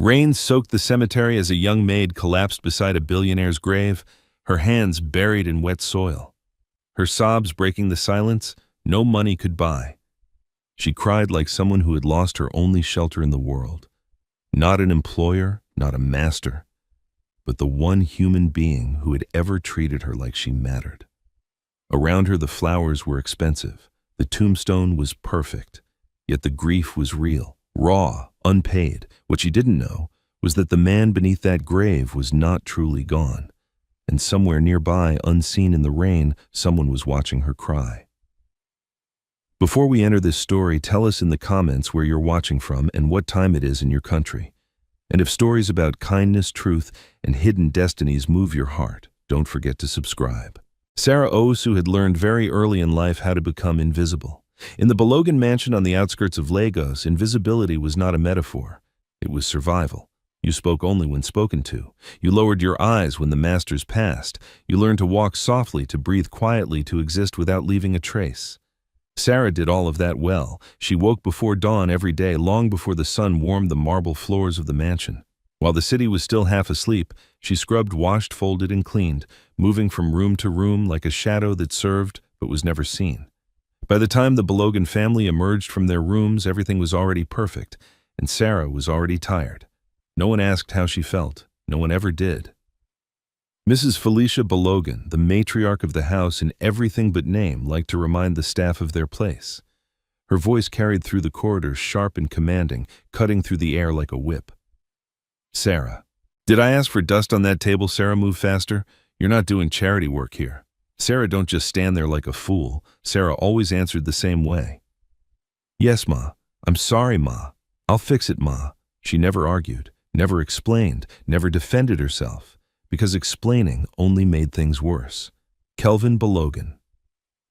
Rain soaked the cemetery as a young maid collapsed beside a billionaire's grave, her hands buried in wet soil. Her sobs breaking the silence no money could buy. She cried like someone who had lost her only shelter in the world. Not an employer, not a master, but the one human being who had ever treated her like she mattered. Around her the flowers were expensive, the tombstone was perfect, yet the grief was real, raw, unpaid. What she didn't know was that the man beneath that grave was not truly gone, and somewhere nearby, unseen in the rain, someone was watching her cry. Before we enter this story, tell us in the comments where you're watching from and what time it is in your country. And if stories about kindness, truth, and hidden destinies move your heart, don't forget to subscribe. Sarah Owusu had learned very early in life how to become invisible. In the Balogun mansion on the outskirts of Lagos, invisibility was not a metaphor. It was survival. You spoke only when spoken to. You lowered your eyes when the masters passed. You learned to walk softly, to breathe quietly, to exist without leaving a trace. Sarah did all of that well. She woke before dawn every day, long before the sun warmed the marble floors of the mansion. While the city was still half asleep, she scrubbed, washed, folded, and cleaned, moving from room to room like a shadow that served but was never seen. By the time the Balogun family emerged from their rooms, everything was already perfect, and Sarah was already tired. No one asked how she felt. No one ever did. Mrs. Felicia Balogun, the matriarch of the house in everything but name, liked to remind the staff of their place. Her voice carried through the corridors, sharp and commanding, cutting through the air like a whip. Sarah. Did I ask for dust on that table? Sarah, move faster. You're not doing charity work here. Sarah, don't just stand there like a fool. Sarah always answered the same way. Yes, Ma. I'm sorry, Ma. I'll fix it, Ma. She never argued, never explained, never defended herself, because explaining only made things worse. Kelvin Balogun.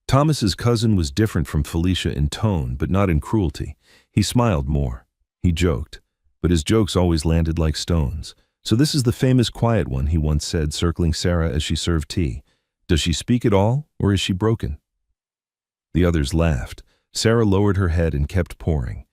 Thomas's cousin was different from Felicia in tone, but not in cruelty. He smiled more. He joked, but his jokes always landed like stones. So this is the famous quiet one, he once said, circling Sarah as she served tea. Does she speak at all, or is she broken? The others laughed. Sarah lowered her head and kept pouring.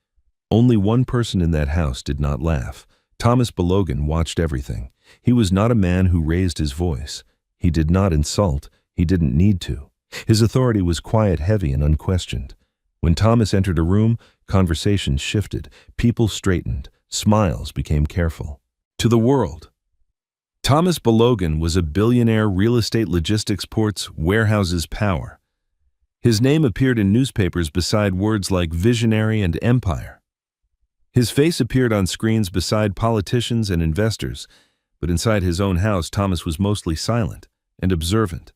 Only one person in that house did not laugh. Thomas Balogun watched everything. He was not a man who raised his voice. He did not insult. He didn't need to. His authority was quiet, heavy, and unquestioned. When Thomas entered a room, conversations shifted. People straightened. Smiles became careful. To the world. Thomas Balogun was a billionaire, real estate, logistics, ports, warehouses, power. His name appeared in newspapers beside words like visionary and empire. His face appeared on screens beside politicians and investors, but inside his own house, Thomas was mostly silent and observant.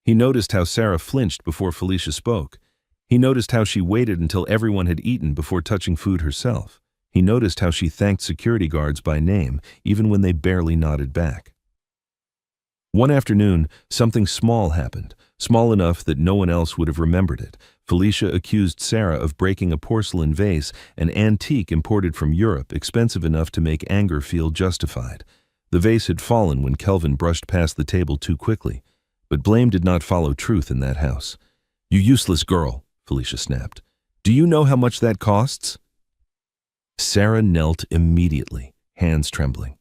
He noticed how Sarah flinched before Felicia spoke. He noticed how she waited until everyone had eaten before touching food herself. He noticed how she thanked security guards by name, even when they barely nodded back. One afternoon, something small happened, small enough that no one else would have remembered it. Felicia accused Sarah of breaking a porcelain vase, an antique imported from Europe, expensive enough to make anger feel justified. The vase had fallen when Kelvin brushed past the table too quickly, but blame did not follow truth in that house. "You useless girl," Felicia snapped. "Do you know how much that costs?" Sarah knelt immediately, hands trembling.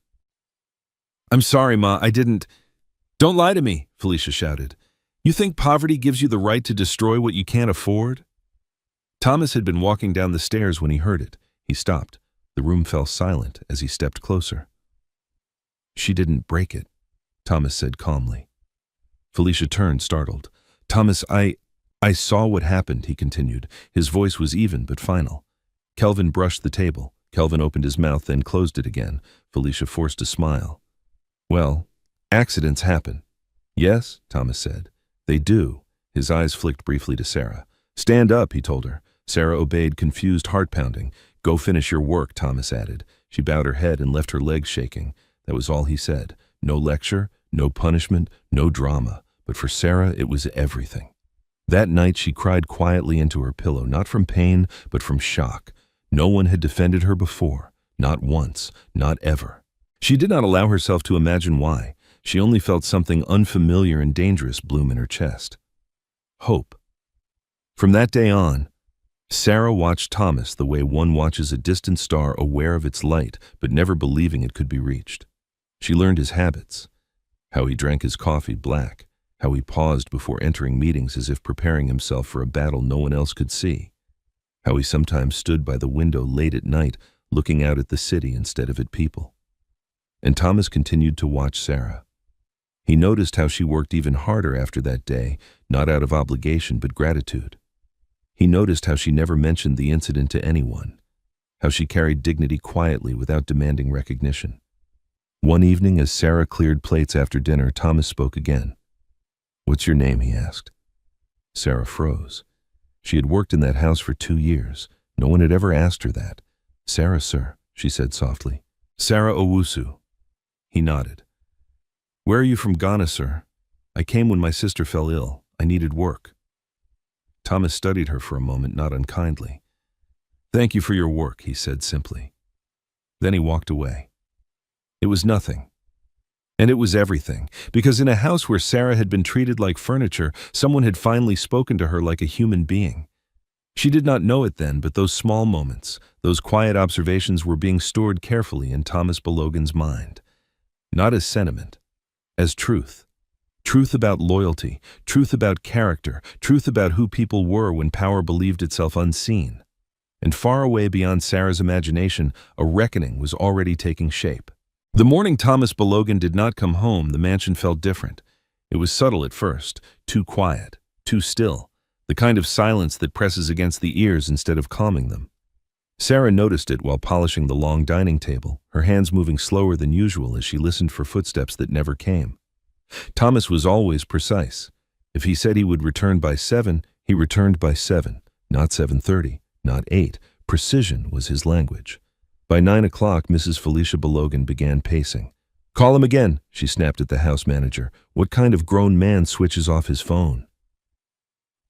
"I'm sorry, Ma, I didn't—" "Don't lie to me," Felicia shouted. "You think poverty gives you the right to destroy what you can't afford?" Thomas had been walking down the stairs when he heard it. He stopped. The room fell silent as he stepped closer. "She didn't break it," Thomas said calmly. Felicia turned, startled. "Thomas, I saw what happened," he continued. His voice was even but final. Kelvin brushed the table. Kelvin opened his mouth, then closed it again. Felicia forced a smile. "Well, accidents happen." "Yes," Thomas said. "They do." His eyes flicked briefly to Sarah. "Stand up," he told her. Sarah obeyed, confused, heart pounding. "Go finish your work," Thomas added. She bowed her head and left her legs shaking. That was all he said. No lecture, no punishment, no drama. But for Sarah, it was everything. That night she cried quietly into her pillow, not from pain, but from shock. No one had defended her before. Not once. Not ever. She did not allow herself to imagine why. She only felt something unfamiliar and dangerous bloom in her chest. Hope. From that day on, Sarah watched Thomas the way one watches a distant star, aware of its light, but never believing it could be reached. She learned his habits, how he drank his coffee black, how he paused before entering meetings as if preparing himself for a battle no one else could see, how he sometimes stood by the window late at night, looking out at the city instead of at people. And Thomas continued to watch Sarah. He noticed how she worked even harder after that day, not out of obligation but gratitude. He noticed how she never mentioned the incident to anyone, how she carried dignity quietly without demanding recognition. One evening, as Sarah cleared plates after dinner, Thomas spoke again. "What's your name?" he asked. Sarah froze. She had worked in that house for 2 years. No one had ever asked her that. "Sarah, sir," she said softly. "Sarah Owusu." He nodded. "Where are you from?" "Ghana, sir. I came when my sister fell ill. I needed work." Thomas studied her for a moment, not unkindly. "Thank you for your work," he said simply. Then he walked away. It was nothing. And it was everything, because in a house where Sarah had been treated like furniture, someone had finally spoken to her like a human being. She did not know it then, but those small moments, those quiet observations were being stored carefully in Thomas Balogan's mind. Not as sentiment, as truth. Truth about loyalty, truth about character, truth about who people were when power believed itself unseen. And far away beyond Sarah's imagination, a reckoning was already taking shape. The morning Thomas Balogan did not come home, the mansion felt different. It was subtle at first, too quiet, too still, the kind of silence that presses against the ears instead of calming them. Sarah noticed it while polishing the long dining table, her hands moving slower than usual as she listened for footsteps that never came. Thomas was always precise. If he said he would return by 7, he returned by 7, not 7:30, not 8. Precision was his language. By 9 o'clock, Mrs. Felicia Balogan began pacing. "Call him again," she snapped at the house manager. "What kind of grown man switches off his phone?"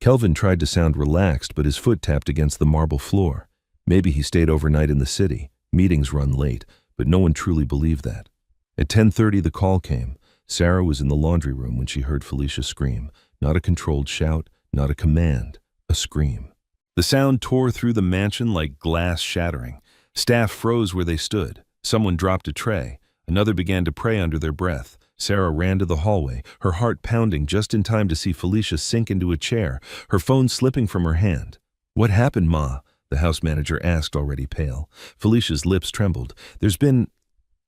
Kelvin tried to sound relaxed, but his foot tapped against the marble floor. Maybe he stayed overnight in the city. Meetings run late, but no one truly believed that. At 10:30, the call came. Sarah was in the laundry room when she heard Felicia scream. Not a controlled shout, not a command, a scream. The sound tore through the mansion like glass shattering. Staff froze where they stood. Someone dropped a tray. Another began to pray under their breath. Sarah ran to the hallway, her heart pounding just in time to see Felicia sink into a chair, her phone slipping from her hand. "What happened, Ma?" the house manager asked, already pale. Felicia's lips trembled. "There's been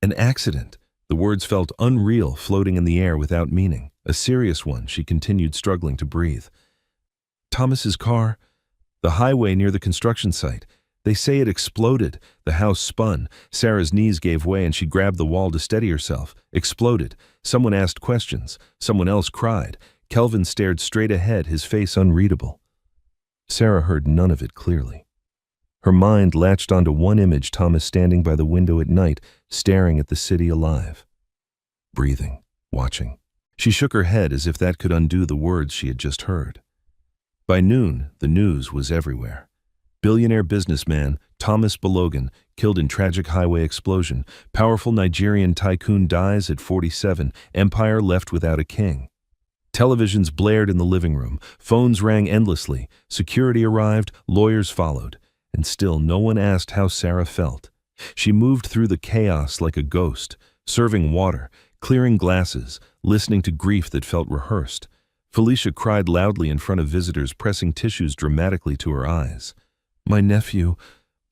an accident." The words felt unreal, floating in the air without meaning. "A serious one," she continued, struggling to breathe. "Thomas's car, the highway near the construction site. They say it exploded." The house spun. Sarah's knees gave way and she grabbed the wall to steady herself. Exploded. Someone asked questions. Someone else cried. Kelvin stared straight ahead, his face unreadable. Sarah heard none of it clearly. Her mind latched onto one image: Thomas standing by the window at night, staring at the city alive. Breathing, watching. She shook her head as if that could undo the words she had just heard. By noon, the news was everywhere. Billionaire businessman Thomas Balogan killed in tragic highway explosion. Powerful Nigerian tycoon dies at 47. Empire left without a king. Televisions blared in the living room. Phones rang endlessly. Security arrived. Lawyers followed. And still no one asked how Sarah felt. She moved through the chaos like a ghost, serving water, clearing glasses, listening to grief that felt rehearsed. Felicia cried loudly in front of visitors, pressing tissues dramatically to her eyes. "My nephew,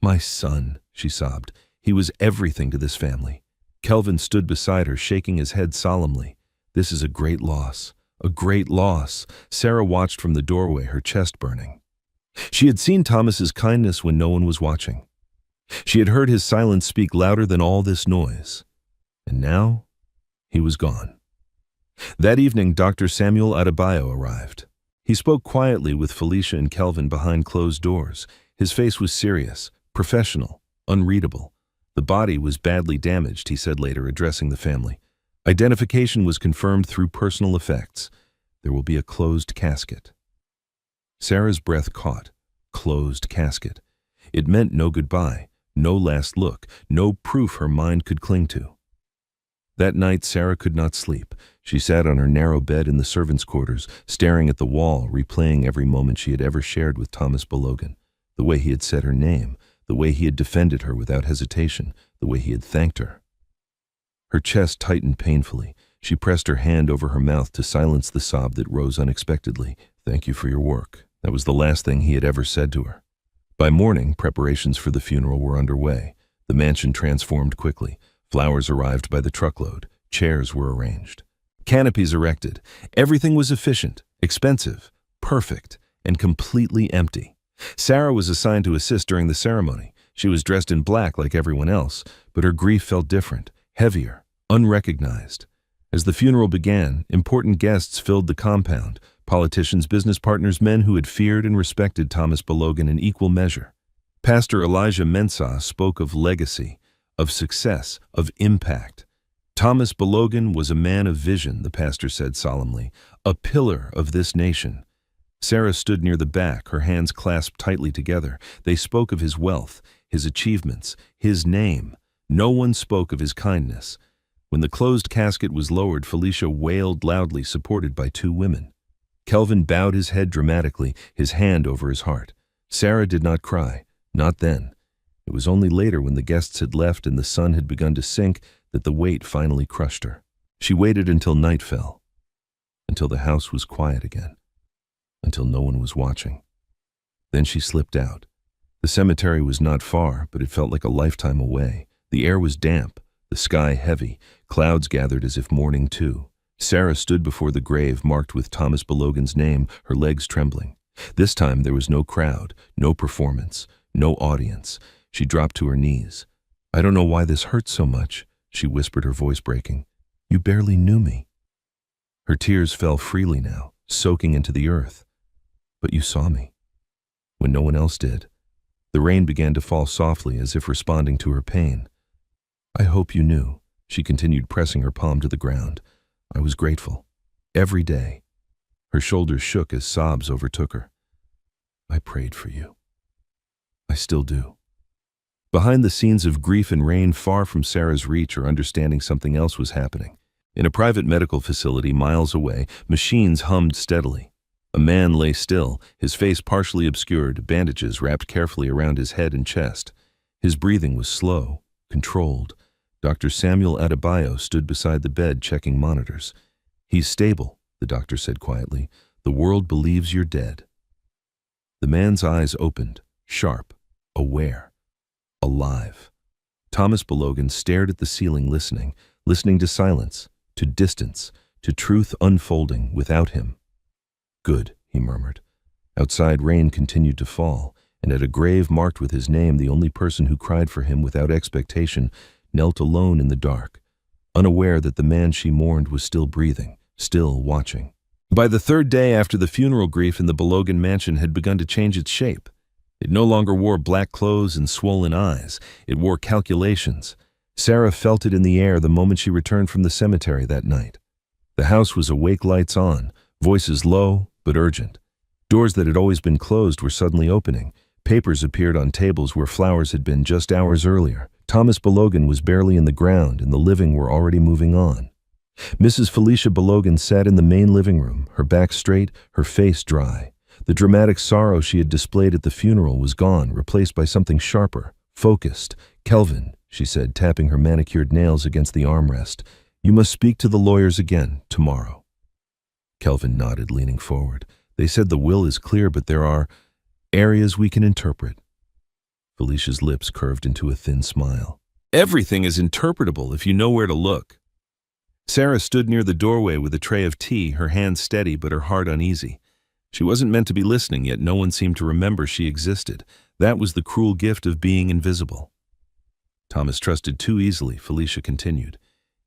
my son," she sobbed. "He was everything to this family." Kelvin stood beside her, shaking his head solemnly. "This is a great loss, a great loss." Sarah watched from the doorway, her chest burning. She had seen Thomas's kindness when no one was watching. She had heard his silence speak louder than all this noise. And now, he was gone. That evening, Dr. Samuel Adebayo arrived. He spoke quietly with Felicia and Kelvin behind closed doors. His face was serious, professional, unreadable. The body was badly damaged, he said later, addressing the family. Identification was confirmed through personal effects. There will be a closed casket. Sarah's breath caught. Closed casket. It meant no goodbye, no last look, no proof her mind could cling to. That night, Sarah could not sleep. She sat on her narrow bed in the servants' quarters, staring at the wall, replaying every moment she had ever shared with Thomas Balogan. The way he had said her name, the way he had defended her without hesitation, the way he had thanked her. Her chest tightened painfully. She pressed her hand over her mouth to silence the sob that rose unexpectedly. "Thank you for your work." That was the last thing he had ever said to her. By morning, preparations for the funeral were underway. The mansion transformed quickly. Flowers arrived by the truckload. Chairs were arranged. Canopies erected. Everything was efficient, expensive, perfect, and completely empty. Sarah was assigned to assist during the ceremony. She was dressed in black like everyone else, but her grief felt different, heavier, unrecognized. As the funeral began, important guests filled the compound, politicians, business partners, men who had feared and respected Thomas Balogan in equal measure. Pastor Elijah Mensah spoke of legacy, of success, of impact. Thomas Balogan was a man of vision, the pastor said solemnly, a pillar of this nation. Sarah stood near the back, her hands clasped tightly together. They spoke of his wealth, his achievements, his name. No one spoke of his kindness. When the closed casket was lowered, Felicia wailed loudly, supported by two women. Kelvin bowed his head dramatically, his hand over his heart. Sarah did not cry, not then. It was only later, when the guests had left and the sun had begun to sink, that the weight finally crushed her. She waited until night fell, until the house was quiet again, until no one was watching. Then she slipped out. The cemetery was not far, but it felt like a lifetime away. The air was damp, the sky heavy, clouds gathered as if mourning too. Sarah stood before the grave marked with Thomas Balogan's name, her legs trembling. This time there was no crowd, no performance, no audience. She dropped to her knees. "I don't know why this hurts so much," she whispered, her voice breaking. "You barely knew me." Her tears fell freely now, soaking into the earth. "But you saw me, when no one else did." The rain began to fall softly, as if responding to her pain. "I hope you knew," she continued, pressing her palm to the ground. "I was grateful. Every day." Her shoulders shook as sobs overtook her. "I prayed for you. I still do." Behind the scenes of grief and rain, far from Sarah's reach or understanding, something else was happening. In a private medical facility miles away, machines hummed steadily. A man lay still, his face partially obscured, bandages wrapped carefully around his head and chest. His breathing was slow, controlled. Dr. Samuel Adebayo stood beside the bed, checking monitors. "He's stable," the doctor said quietly. "The world believes you're dead." The man's eyes opened, sharp, aware, alive. Thomas Balogan stared at the ceiling, listening to silence, to distance, to truth unfolding without him. "Good," he murmured. Outside, rain continued to fall, and at a grave marked with his name, the only person who cried for him without expectation knelt alone in the dark, unaware that the man she mourned was still breathing, still watching. By the third day after the funeral, grief in the Balogan mansion had begun to change its shape. It no longer wore black clothes and swollen eyes. It wore calculations. Sarah felt it in the air the moment she returned from the cemetery that night. The house was awake, lights on, voices low but urgent. Doors that had always been closed were suddenly opening. Papers appeared on tables where flowers had been just hours earlier. Thomas Balogan was barely in the ground, and the living were already moving on. Mrs. Felicia Balogan sat in the main living room, her back straight, her face dry. The dramatic sorrow she had displayed at the funeral was gone, replaced by something sharper, focused. "Kelvin," she said, tapping her manicured nails against the armrest, "you must speak to the lawyers again tomorrow." Kelvin nodded, leaning forward. "They said the will is clear, but there are areas we can interpret." Felicia's lips curved into a thin smile. "Everything is interpretable if you know where to look." Sarah stood near the doorway with a tray of tea, her hands steady but her heart uneasy. She wasn't meant to be listening, yet no one seemed to remember she existed. That was the cruel gift of being invisible. "Thomas trusted too easily," Felicia continued.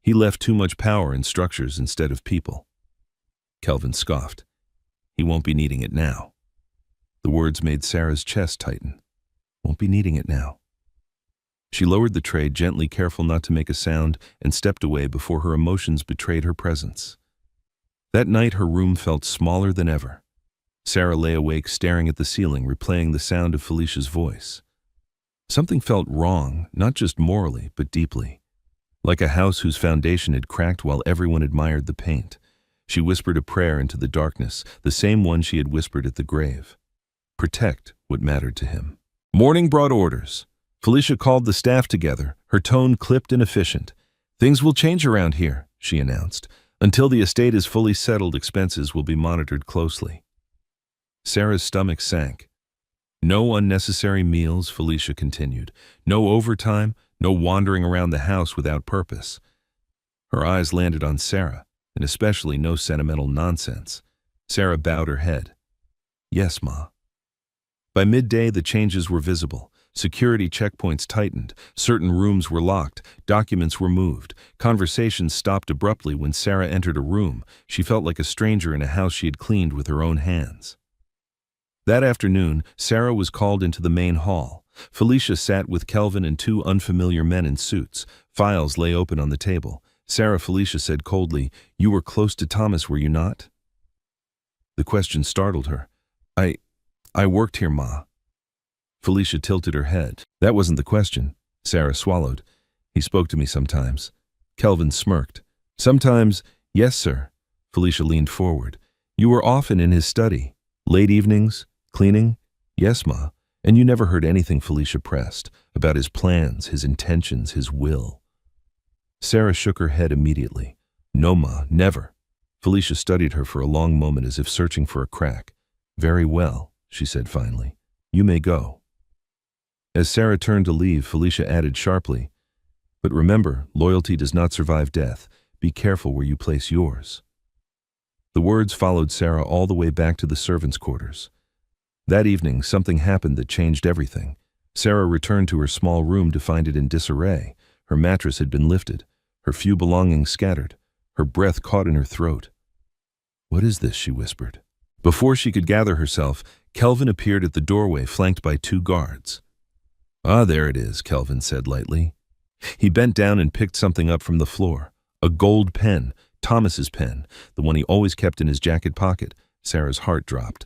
"He left too much power in structures instead of people." Kelvin scoffed. "He won't be needing it now." The words made Sarah's chest tighten. "Won't be needing it now." She lowered the tray gently, careful not to make a sound, and stepped away before her emotions betrayed her presence. That night her room felt smaller than ever. Sarah lay awake, staring at the ceiling, replaying the sound of Felicia's voice. Something felt wrong, not just morally, but deeply. Like a house whose foundation had cracked while everyone admired the paint. She whispered a prayer into the darkness, the same one she had whispered at the grave. Protect what mattered to him. Morning brought orders. Felicia called the staff together, her tone clipped and efficient. Things will change around here, she announced. Until the estate is fully settled, expenses will be monitored closely. Sarah's stomach sank. No unnecessary meals, Felicia continued. No overtime, no wandering around the house without purpose. Her eyes landed on Sarah, and especially no sentimental nonsense. Sarah bowed her head. Yes, Ma. By midday, the changes were visible. Security checkpoints tightened, certain rooms were locked, documents were moved. Conversations stopped abruptly when Sarah entered a room. She felt like a stranger in a house she had cleaned with her own hands. That afternoon, Sarah was called into the main hall. Felicia sat with Kelvin and two unfamiliar men in suits. Files lay open on the table. Felicia said coldly, "You were close to Thomas, were you not?" The question startled her. I worked here, Ma." Felicia tilted her head. "That wasn't the question." Sarah swallowed. "He spoke to me sometimes." Kelvin smirked. "Sometimes, yes, sir." Felicia leaned forward. "You were often in his study. Late evenings, cleaning?" "Yes, Ma." "And you never heard anything," Felicia pressed, "about his plans, his intentions, his will?" Sarah shook her head immediately. "No, Ma, never." Felicia studied her for a long moment as if searching for a crack. "Very well," she said finally. "You may go." As Sarah turned to leave, Felicia added sharply, "But remember, loyalty does not survive death. Be careful where you place yours." The words followed Sarah all the way back to the servants' quarters. That evening, something happened that changed everything. Sarah returned to her small room to find it in disarray. Her mattress had been lifted, her few belongings scattered, her breath caught in her throat. "What is this?" she whispered. Before she could gather herself, Kelvin appeared at the doorway, flanked by two guards. "Ah, there it is," Kelvin said lightly. He bent down and picked something up from the floor. A gold pen, Thomas's pen, the one he always kept in his jacket pocket. Sarah's heart dropped.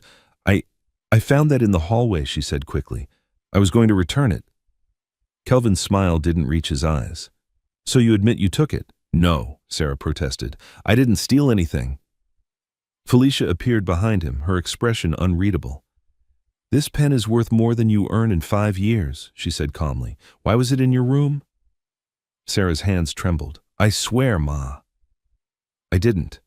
I found that in the hallway," she said quickly. "I was going to return it." Kelvin's smile didn't reach his eyes. "So you admit you took it?" "No," Sarah protested. "I didn't steal anything." Felicia appeared behind him, her expression unreadable. "This pen is worth more than you earn in 5 years, she said calmly. "Why was it in your room?" Sarah's hands trembled. "I swear, Ma." "I didn't."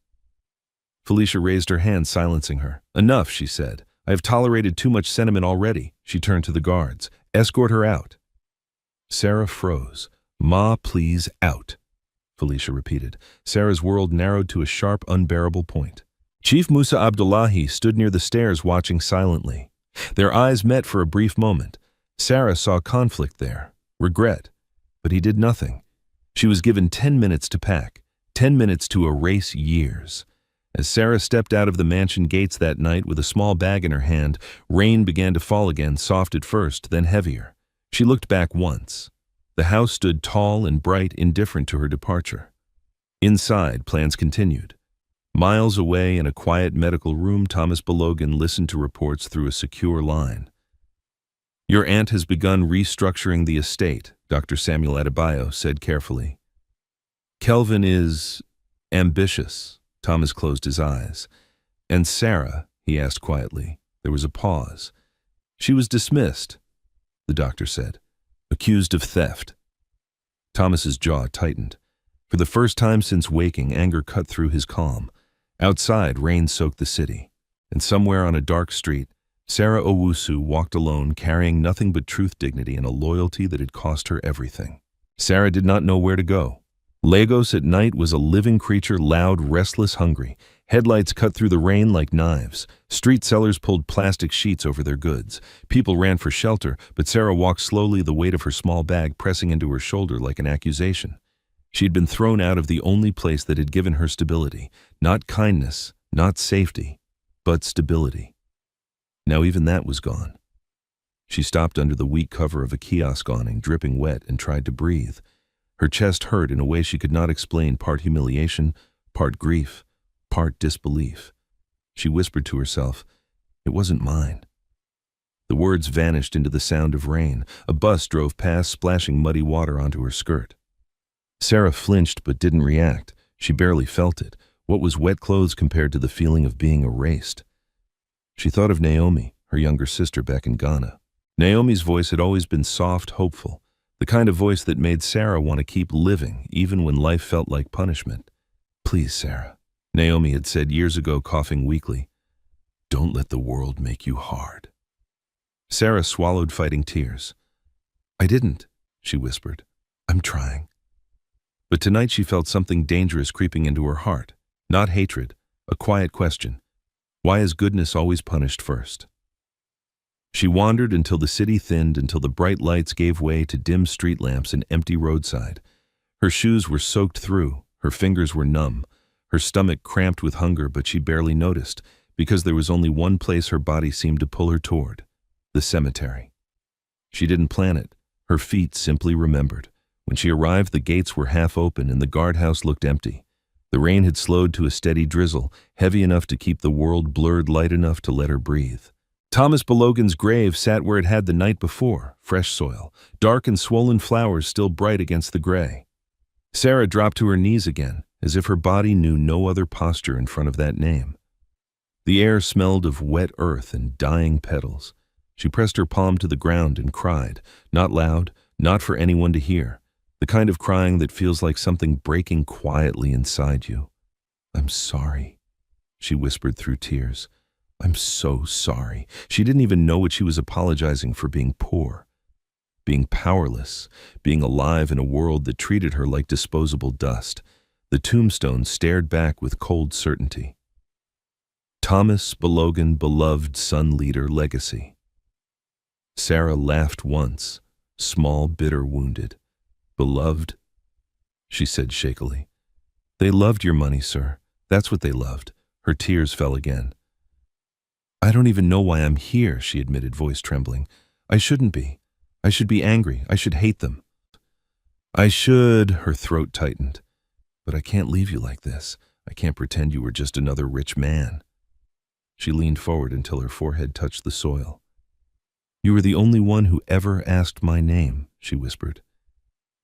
Felicia raised her hand, silencing her. "Enough," she said. "I have tolerated too much sentiment already." She turned to the guards. "Escort her out." Sarah froze. "Ma, please, out," Felicia repeated. Sarah's world narrowed to a sharp, unbearable point. Chief Musa Abdullahi stood near the stairs watching silently. Their eyes met for a brief moment. Sarah saw conflict there, regret, but he did nothing. She was given 10 minutes to pack, 10 minutes to erase years. As Sarah stepped out of the mansion gates that night with a small bag in her hand, rain began to fall again, soft at first, then heavier. She looked back once. The house stood tall and bright, indifferent to her departure. Inside, plans continued. Miles away in a quiet medical room, Thomas Balogan listened to reports through a secure line. "Your aunt has begun restructuring the estate," Dr. Samuel Adebayo said carefully. "Kelvin is ambitious." Thomas closed his eyes. "And Sarah?" he asked quietly. There was a pause. "She was dismissed," the doctor said, "accused of theft." Thomas's jaw tightened. For the first time since waking, anger cut through his calm. Outside, rain soaked the city. And somewhere on a dark street, Sarah Owusu walked alone, carrying nothing but truth, dignity, and a loyalty that had cost her everything. Sarah did not know where to go. Lagos at night was a living creature, loud, restless, hungry. Headlights cut through the rain like knives. Street sellers pulled plastic sheets over their goods. People ran for shelter, but Sarah walked slowly, the weight of her small bag pressing into her shoulder like an accusation. She had been thrown out of the only place that had given her stability. Not kindness, not safety, but stability. Now even that was gone. She stopped under the weak cover of a kiosk awning, dripping wet, and tried to breathe. Her chest hurt in a way she could not explain, part humiliation, part grief, part disbelief. She whispered to herself, "It wasn't mine." The words vanished into the sound of rain. A bus drove past, splashing muddy water onto her skirt. Sarah flinched but didn't react. She barely felt it. What was wet clothes compared to the feeling of being erased? She thought of Naomi, her younger sister back in Ghana. Naomi's voice had always been soft, hopeful, the kind of voice that made Sarah want to keep living, even when life felt like punishment. "Please, Sarah," Naomi had said years ago, coughing weakly, "don't let the world make you hard." Sarah swallowed, fighting tears. "I didn't," she whispered. "I'm trying." But tonight she felt something dangerous creeping into her heart. Not hatred, a quiet question. Why is goodness always punished first? She wandered until the city thinned, until the bright lights gave way to dim street lamps and empty roadside. Her shoes were soaked through, her fingers were numb, her stomach cramped with hunger, but she barely noticed, because there was only one place her body seemed to pull her toward: the cemetery. She didn't plan it, her feet simply remembered. When she arrived, the gates were half open and the guardhouse looked empty. The rain had slowed to a steady drizzle, heavy enough to keep the world blurred, light enough to let her breathe. Thomas Balogan's grave sat where it had the night before, fresh soil, dark and swollen flowers still bright against the gray. Sarah dropped to her knees again, as if her body knew no other posture in front of that name. The air smelled of wet earth and dying petals. She pressed her palm to the ground and cried, not loud, not for anyone to hear, the kind of crying that feels like something breaking quietly inside you. "I'm sorry," she whispered through tears. "I'm so sorry." She didn't even know what she was apologizing for: being poor, being powerless, being alive in a world that treated her like disposable dust. The tombstone stared back with cold certainty. Thomas Balogan, beloved son leader, legacy. Sarah laughed once, small, bitter, wounded. "Beloved?" she said shakily. "They loved your money, sir. That's what they loved." Her tears fell again. "I don't even know why I'm here," she admitted, voice trembling. "I shouldn't be. I should be angry. I should hate them. I should," her throat tightened. "But I can't leave you like this. I can't pretend you were just another rich man." She leaned forward until her forehead touched the soil. "You were the only one who ever asked my name," she whispered.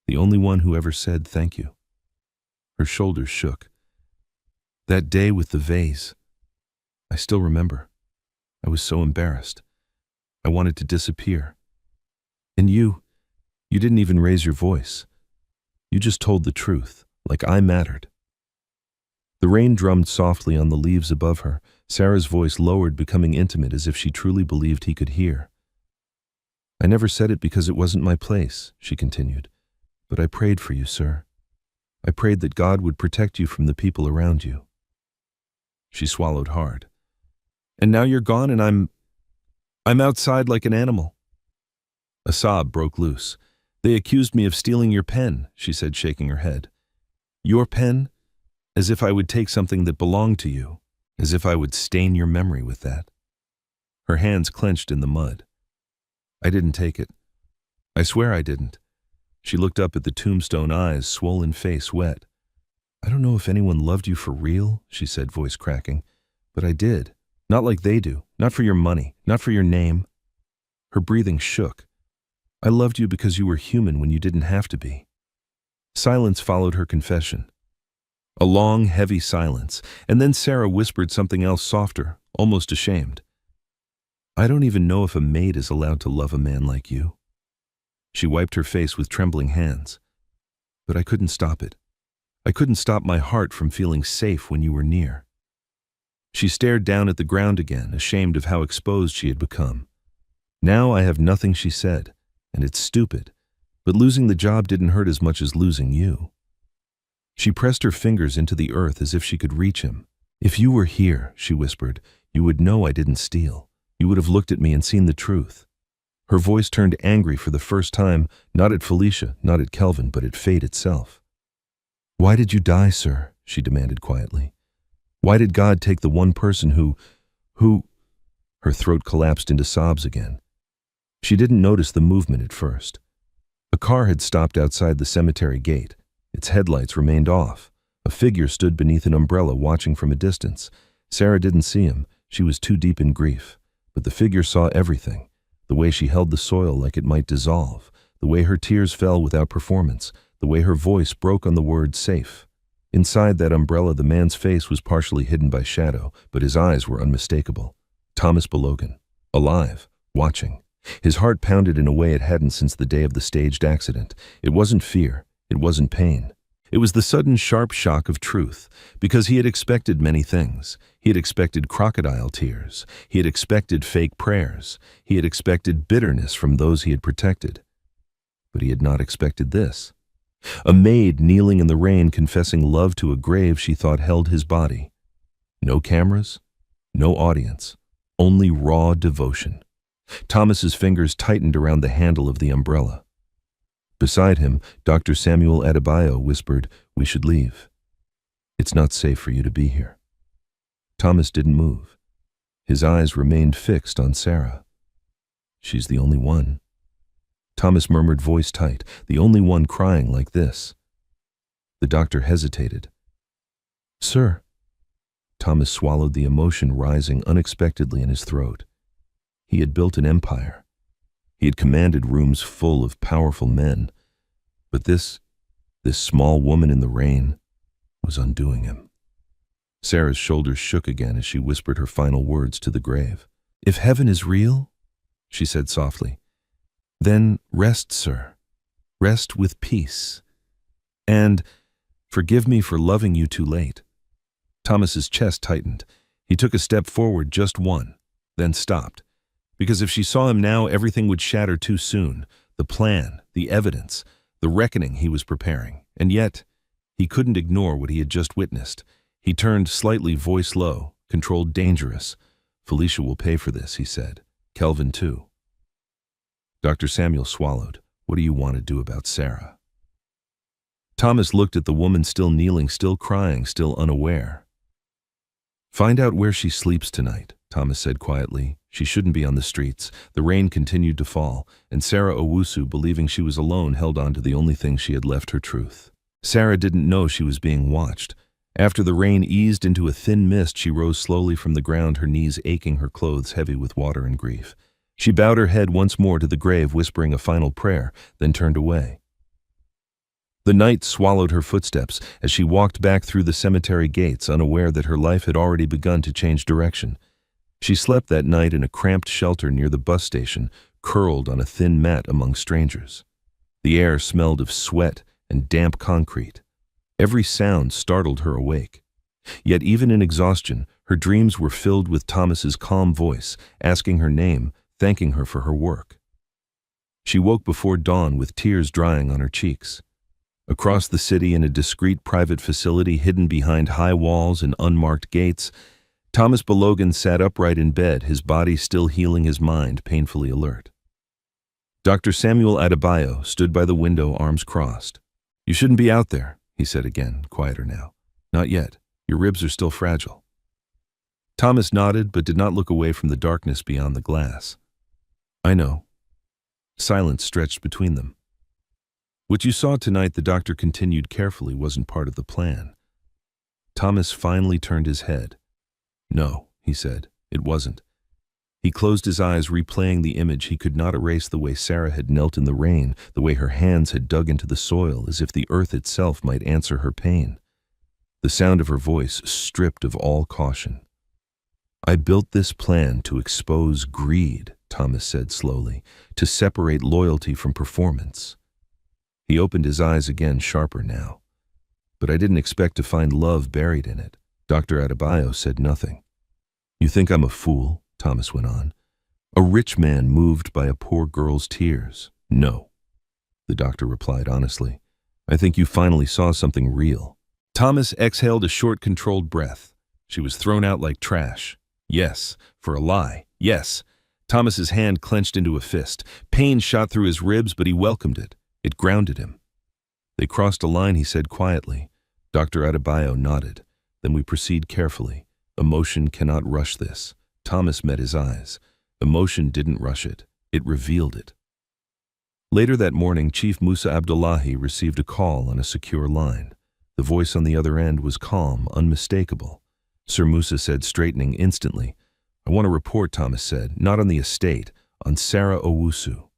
"The only one who ever said thank you." Her shoulders shook. "That day with the vase, I still remember. I was so embarrassed. I wanted to disappear. And you didn't even raise your voice. You just told the truth, like I mattered." The rain drummed softly on the leaves above her. Sarah's voice lowered, becoming intimate, as if she truly believed he could hear. "I never said it because it wasn't my place," she continued. "But I prayed for you, sir. I prayed that God would protect you from the people around you." She swallowed hard. "And now you're gone and I'm outside like an animal." A sob broke loose. "They accused me of stealing your pen," she said, shaking her head. "Your pen? As if I would take something that belonged to you. As if I would stain your memory with that." Her hands clenched in the mud. "I didn't take it. I swear I didn't." She looked up at the tombstone, eyes, swollen face wet. "I don't know if anyone loved you for real," she said, voice cracking. "But I did. Not like they do. Not for your money. Not for your name." Her breathing shook. "I loved you because you were human when you didn't have to be." Silence followed her confession. A long, heavy silence, and then Sarah whispered something else, softer, almost ashamed. "I don't even know if a maid is allowed to love a man like you." She wiped her face with trembling hands. "But I couldn't stop it. I couldn't stop my heart from feeling safe when you were near." She stared down at the ground again, ashamed of how exposed she had become. "Now I have nothing," she said, "and it's stupid, but losing the job didn't hurt as much as losing you." She pressed her fingers into the earth as if she could reach him. "If you were here," she whispered, "you would know I didn't steal. You would have looked at me and seen the truth." Her voice turned angry for the first time, not at Felicia, not at Kelvin, but at fate itself. "Why did you die, sir?" she demanded quietly. "Why did God take the one person who... Her throat collapsed into sobs again. She didn't notice the movement at first. A car had stopped outside the cemetery gate. Its headlights remained off. A figure stood beneath an umbrella, watching from a distance. Sarah didn't see him. She was too deep in grief. But the figure saw everything. The way she held the soil like it might dissolve. The way her tears fell without performance. The way her voice broke on the word safe. Inside that umbrella, the man's face was partially hidden by shadow, but his eyes were unmistakable. Thomas Balogan. Alive. Watching. His heart pounded in a way it hadn't since the day of the staged accident. It wasn't fear. It wasn't pain. It was the sudden sharp shock of truth, because he had expected many things. He had expected crocodile tears. He had expected fake prayers. He had expected bitterness from those he had protected. But he had not expected this. A maid kneeling in the rain confessing love to a grave she thought held his body. No cameras, no audience, only raw devotion. Thomas's fingers tightened around the handle of the umbrella. Beside him, Dr. Samuel Adebayo whispered, "We should leave. It's not safe for you to be here." Thomas didn't move. His eyes remained fixed on Sarah. "She's the only one." Thomas murmured, voice tight, "The only one crying like this." The doctor hesitated. "Sir." Thomas swallowed the emotion rising unexpectedly in his throat. He had built an empire. He had commanded rooms full of powerful men. But this small woman in the rain was undoing him. Sarah's shoulders shook again as she whispered her final words to the grave. "If heaven is real," she said softly, "then rest, sir. Rest with peace. And forgive me for loving you too late." Thomas's chest tightened. He took a step forward, just one, then stopped. Because if she saw him now, everything would shatter too soon. The plan, the evidence, the reckoning he was preparing. And yet, he couldn't ignore what he had just witnessed. He turned slightly, voice low, controlled, dangerous. "Felicia will pay for this," he said. "Kelvin too." Dr. Samuel swallowed. "What do you want to do about Sarah?" Thomas looked at the woman still kneeling, still crying, still unaware. "Find out where she sleeps tonight," Thomas said quietly. She shouldn't be on the streets. The rain continued to fall, and Sarah Owusu, believing she was alone, held on to the only thing she had left, her truth. Sarah didn't know she was being watched. After the rain eased into a thin mist, she rose slowly from the ground, her knees aching, her clothes heavy with water and grief. She bowed her head once more to the grave, whispering a final prayer, then turned away. The night swallowed her footsteps as she walked back through the cemetery gates, unaware that her life had already begun to change direction. She slept that night in a cramped shelter near the bus station, curled on a thin mat among strangers. The air smelled of sweat and damp concrete. Every sound startled her awake. Yet even in exhaustion, her dreams were filled with Thomas's calm voice, asking her name, thanking her for her work. She woke before dawn with tears drying on her cheeks. Across the city, in a discreet private facility hidden behind high walls and unmarked gates, Thomas Balogan sat upright in bed, his body still healing, his mind painfully alert. Dr. Samuel Adebayo stood by the window, arms crossed. "You shouldn't be out there," he said again, quieter now. "Not yet. Your ribs are still fragile." Thomas nodded, but did not look away from the darkness beyond the glass. "I know." Silence stretched between them. "What you saw tonight," the doctor continued carefully, "wasn't part of the plan." Thomas finally turned his head. "No," he said, "it wasn't." He closed his eyes, replaying the image. He could not erase the way Sarah had knelt in the rain, the way her hands had dug into the soil, as if the earth itself might answer her pain. The sound of her voice stripped of all caution. "I built this plan to expose greed," Thomas said slowly, "to separate loyalty from performance." He opened his eyes again, sharper now. "But I didn't expect to find love buried in it." Dr. Adebayo said nothing. "You think I'm a fool?" Thomas went on. "A rich man moved by a poor girl's tears?" "No," the doctor replied honestly. "I think you finally saw something real." Thomas exhaled a short, controlled breath. She was thrown out like trash. Yes, for a lie. Yes. Thomas's hand clenched into a fist. Pain shot through his ribs, but he welcomed it. It grounded him. "They crossed a line," he said quietly. Dr. Adebayo nodded. "Then we proceed carefully. Emotion cannot rush this." Thomas met his eyes. Emotion didn't rush it. It revealed it. Later that morning, Chief Musa Abdullahi received a call on a secure line. The voice on the other end was calm, unmistakable. Sir Musa said, straightening instantly. "I want to report," Thomas said, "not on the estate, on Sarah Owusu."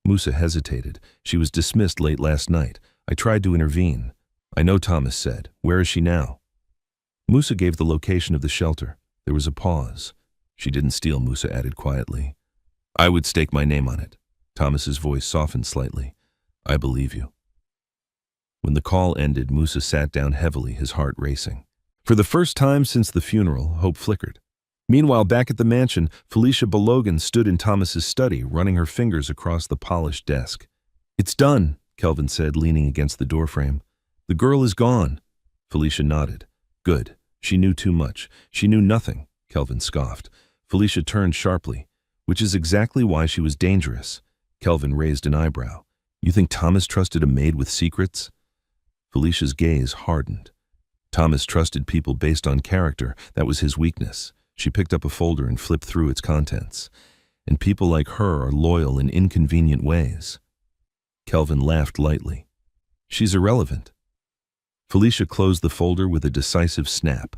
Musa hesitated. "She was dismissed late last night. I tried to intervene." "I know," Thomas said. "Where is she now?" Musa gave the location of the shelter. There was a pause. "She didn't steal," Musa added quietly. I would stake my name on it. Thomas's voice softened slightly. I believe you. When the call ended, Musa sat down heavily, his heart racing. For the first time since the funeral, hope flickered. Meanwhile, back at the mansion, Felicia Balogan stood in Thomas's study, running her fingers across the polished desk. It's done, Kelvin said, leaning against the doorframe. The girl is gone. Felicia nodded. Good. She knew too much. She knew nothing, Kelvin scoffed. Felicia turned sharply. Which is exactly why she was dangerous. Kelvin raised an eyebrow. You think Thomas trusted a maid with secrets? Felicia's gaze hardened. Thomas trusted people based on character. That was his weakness. She picked up a folder and flipped through its contents. And people like her are loyal in inconvenient ways. Kelvin laughed lightly. She's irrelevant. Felicia closed the folder with a decisive snap.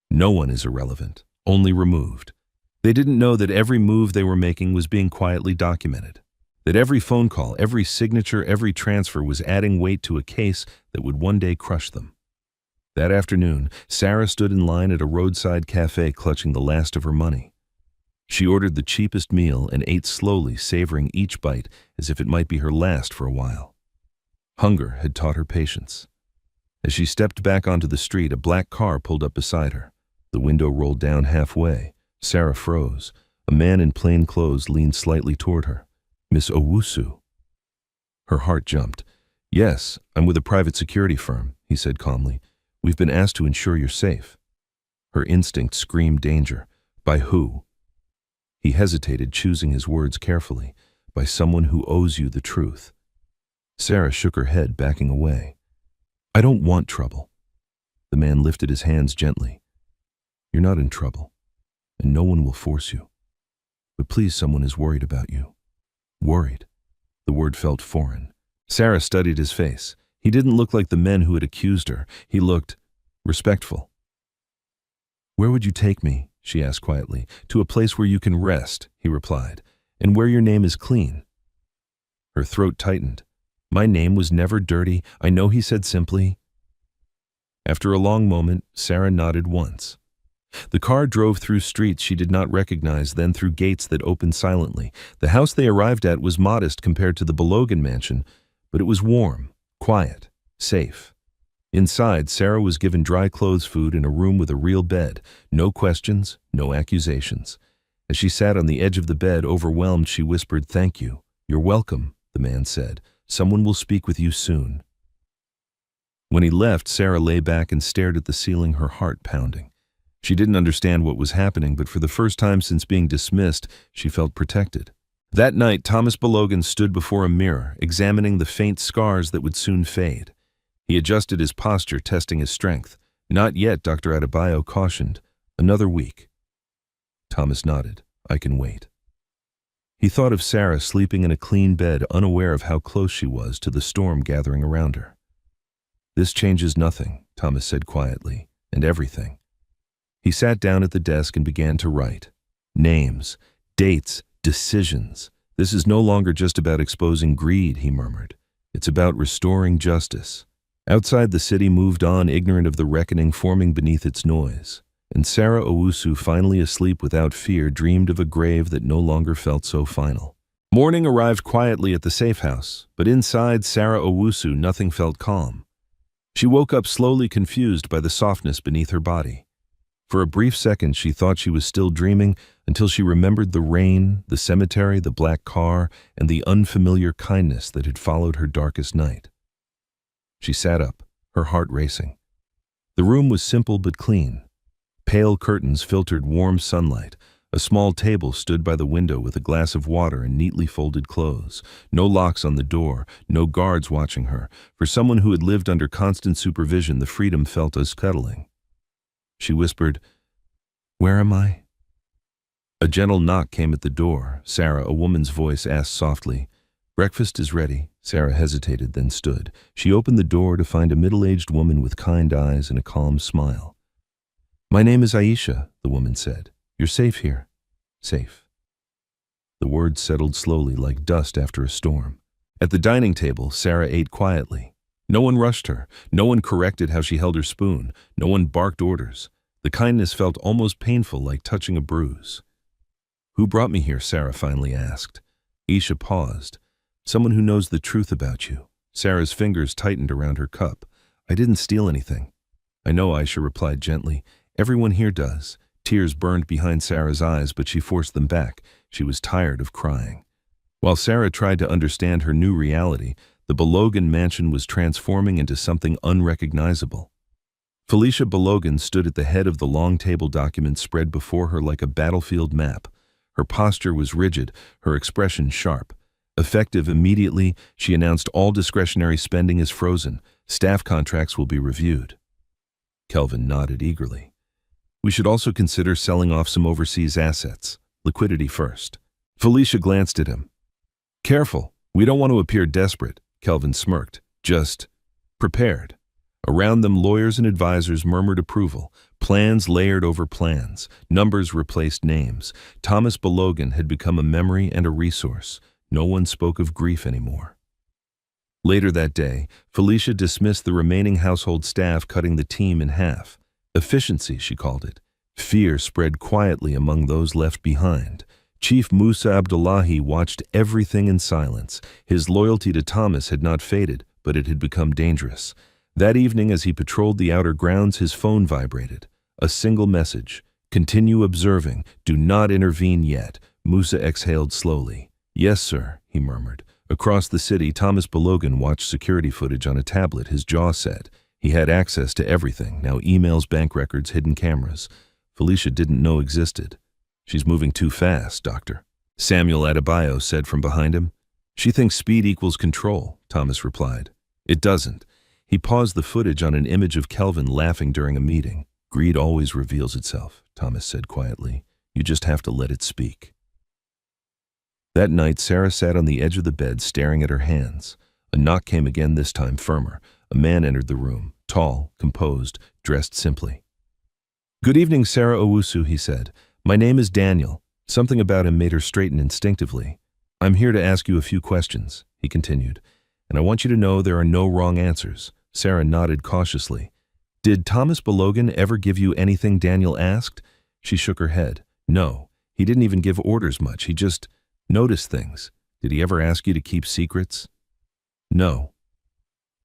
No one is irrelevant, only removed. They didn't know that every move they were making was being quietly documented. That every phone call, every signature, every transfer was adding weight to a case that would one day crush them. That afternoon, Sarah stood in line at a roadside cafe clutching the last of her money. She ordered the cheapest meal and ate slowly, savoring each bite as if it might be her last for a while. Hunger had taught her patience. As she stepped back onto the street, a black car pulled up beside her. The window rolled down halfway. Sarah froze. A man in plain clothes leaned slightly toward her. Miss Owusu. Her heart jumped. Yes, I'm with a private security firm, he said calmly. We've been asked to ensure you're safe. Her instinct screamed danger. By who? He hesitated, choosing his words carefully. By someone who owes you the truth. Sarah shook her head, backing away. I don't want trouble. The man lifted his hands gently. You're not in trouble, and no one will force you. But please, someone is worried about you. Worried. The word felt foreign. Sarah studied his face. He didn't look like the men who had accused her. He looked respectful. Where would you take me? She asked quietly. To a place where you can rest, he replied, and where your name is clean. Her throat tightened. My name was never dirty, I know, he said simply. After a long moment, Sarah nodded once. The car drove through streets she did not recognize, then through gates that opened silently. The house they arrived at was modest compared to the Balogan mansion, but it was warm, quiet, safe. Inside, Sarah was given dry clothes, food, and a room with a real bed. No questions, no accusations. As she sat on the edge of the bed, overwhelmed, she whispered, "Thank you." "You're welcome," the man said. "Someone will speak with you soon." When he left, Sarah lay back and stared at the ceiling, her heart pounding. She didn't understand what was happening, but for the first time since being dismissed, she felt protected. That night, Thomas Balogan stood before a mirror, examining the faint scars that would soon fade. He adjusted his posture, testing his strength. Not yet, Dr. Adebayo cautioned. Another week. Thomas nodded. I can wait. He thought of Sarah sleeping in a clean bed, unaware of how close she was to the storm gathering around her. This changes nothing, Thomas said quietly, and everything. He sat down at the desk and began to write. Names, dates, decisions. This is no longer just about exposing greed, he murmured. It's about restoring justice. Outside, the city moved on, ignorant of the reckoning forming beneath its noise. And Sarah Owusu, finally asleep without fear, dreamed of a grave that no longer felt so final. Morning arrived quietly at the safe house, but inside Sarah Owusu nothing felt calm. She woke up slowly, confused by the softness beneath her body. For a brief second she thought she was still dreaming, until she remembered the rain, the cemetery, the black car, and the unfamiliar kindness that had followed her darkest night. She sat up, her heart racing. The room was simple but clean. Pale curtains filtered warm sunlight. A small table stood by the window with a glass of water and neatly folded clothes. No locks on the door, no guards watching her. For someone who had lived under constant supervision, the freedom felt unsettling. She whispered, "Where am I?" A gentle knock came at the door. Sarah, a woman's voice, asked softly, "Breakfast is ready." Sarah hesitated, then stood. She opened the door to find a middle-aged woman with kind eyes and a calm smile. "My name is Aisha," the woman said. "You're safe here." Safe. The words settled slowly like dust after a storm. At the dining table, Sarah ate quietly. No one rushed her. No one corrected how she held her spoon. No one barked orders. The kindness felt almost painful, like touching a bruise. Who brought me here? Sarah finally asked. Isha paused. Someone who knows the truth about you. Sarah's fingers tightened around her cup. I didn't steal anything. I know, Isha replied gently. Everyone here does. Tears burned behind Sarah's eyes, but she forced them back. She was tired of crying. While Sarah tried to understand her new reality, the Balogan mansion was transforming into something unrecognizable. Felicia Balogan stood at the head of the long table document spread before her like a battlefield map. Her posture was rigid, her expression sharp. Effective immediately, she announced all discretionary spending is frozen. Staff contracts will be reviewed. Kelvin nodded eagerly. We should also consider selling off some overseas assets. Liquidity first. Felicia glanced at him. Careful, we don't want to appear desperate, Kelvin smirked. Just prepared. Around them, lawyers and advisors murmured approval. Plans layered over plans. Numbers replaced names. Thomas Balogan had become a memory and a resource. No one spoke of grief anymore. Later that day, Felicia dismissed the remaining household staff, cutting the team in half. Efficiency, she called it. Fear spread quietly among those left behind. Chief Musa Abdullahi watched everything in silence. His loyalty to Thomas had not faded, but it had become dangerous. That evening, as he patrolled the outer grounds, his phone vibrated. A single message. Continue observing. Do not intervene yet. Musa exhaled slowly. Yes, sir, he murmured. Across the city, Thomas Balogan watched security footage on a tablet, his jaw set. He had access to everything, now emails, bank records, hidden cameras. Felicia didn't know existed. She's moving too fast, Doctor. Samuel Adebayo said from behind him. She thinks speed equals control, Thomas replied. It doesn't. He paused the footage on an image of Kelvin laughing during a meeting. Greed always reveals itself, Thomas said quietly. You just have to let it speak. That night, Sarah sat on the edge of the bed staring at her hands. A knock came again, this time firmer. A man entered the room, tall, composed, dressed simply. Good evening, Sarah Owusu, he said. My name is Daniel. Something about him made her straighten instinctively. I'm here to ask you a few questions, he continued, and I want you to know there are no wrong answers. Sarah nodded cautiously. Did Thomas Balogan ever give you anything? Daniel asked. She shook her head. No, he didn't even give orders much. He just noticed things. Did he ever ask you to keep secrets? No.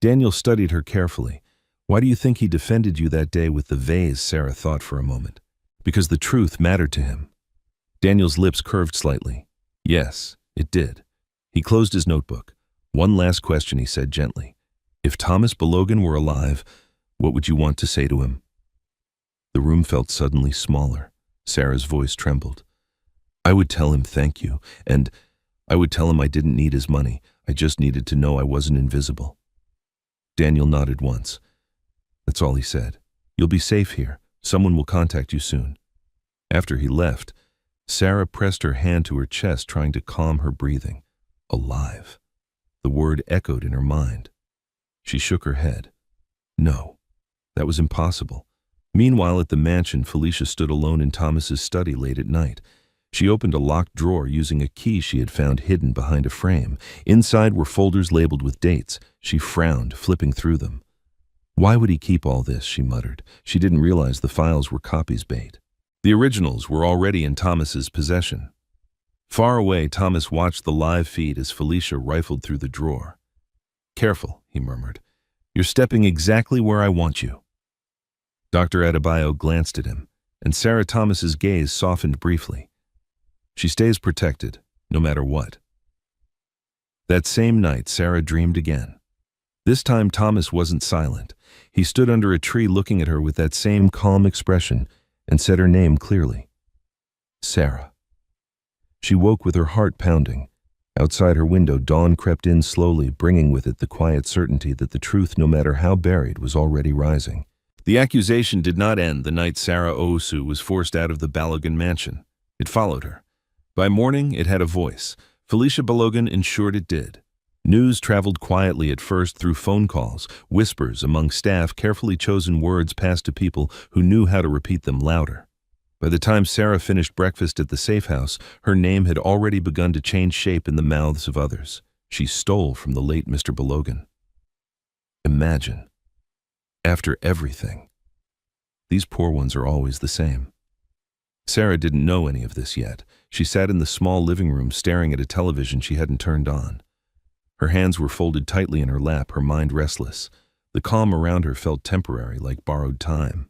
Daniel studied her carefully. Why do you think he defended you that day with the vase? Sarah thought for a moment. Because the truth mattered to him. Daniel's lips curved slightly. Yes, it did. He closed his notebook. One last question, he said gently. If Thomas Balogan were alive, what would you want to say to him? The room felt suddenly smaller. Sarah's voice trembled. I would tell him thank you, and I would tell him I didn't need his money. I just needed to know I wasn't invisible. Daniel nodded once. That's all he said. You'll be safe here. Someone will contact you soon. After he left, Sarah pressed her hand to her chest, trying to calm her breathing. Alive. The word echoed in her mind. She shook her head. No, that was impossible. Meanwhile, at the mansion, Felicia stood alone in Thomas's study late at night. She opened a locked drawer using a key she had found hidden behind a frame. Inside were folders labeled with dates. She frowned, flipping through them. Why would he keep all this? She muttered. She didn't realize the files were copies bait. The originals were already in Thomas's possession. Far away, Thomas watched the live feed as Felicia rifled through the drawer. Careful, he murmured. You're stepping exactly where I want you. Dr. Adebayo glanced at him, and Sarah Thomas's gaze softened briefly. She stays protected, no matter what. That same night, Sarah dreamed again. This time, Thomas wasn't silent. He stood under a tree looking at her with that same calm expression and said her name clearly. Sarah. She woke with her heart pounding. Outside her window, dawn crept in slowly, bringing with it the quiet certainty that the truth, no matter how buried, was already rising. The accusation did not end the night Sarah Owusu was forced out of the Balogan mansion. It followed her. By morning, it had a voice. Felicia Balogan ensured it did. News traveled quietly at first through phone calls, whispers among staff, carefully chosen words passed to people who knew how to repeat them louder. By the time Sarah finished breakfast at the safe house, her name had already begun to change shape in the mouths of others. She stole from the late Mr. Balogan. Imagine. After everything. These poor ones are always the same. Sarah didn't know any of this yet. She sat in the small living room staring at a television she hadn't turned on. Her hands were folded tightly in her lap, her mind restless. The calm around her felt temporary, like borrowed time.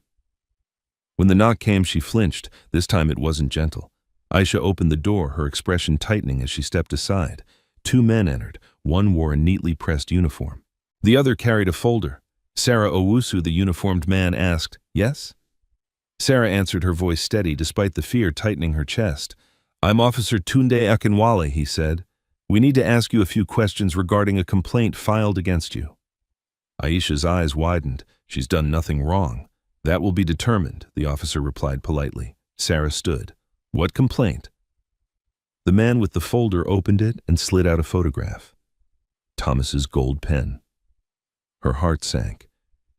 When the knock came, she flinched. This time it wasn't gentle. Aisha opened the door, her expression tightening as she stepped aside. Two men entered. One wore a neatly pressed uniform. The other carried a folder. Sarah Owusu, the uniformed man, asked, "Yes?" Sarah answered, her voice steady despite the fear tightening her chest. "I'm Officer Tunde Akinwale," he said. "We need to ask you a few questions regarding a complaint filed against you." Aisha's eyes widened. "She's done nothing wrong." "That will be determined," the officer replied politely. Sarah stood. "What complaint?" The man with the folder opened it and slid out a photograph. Thomas's gold pen. Her heart sank.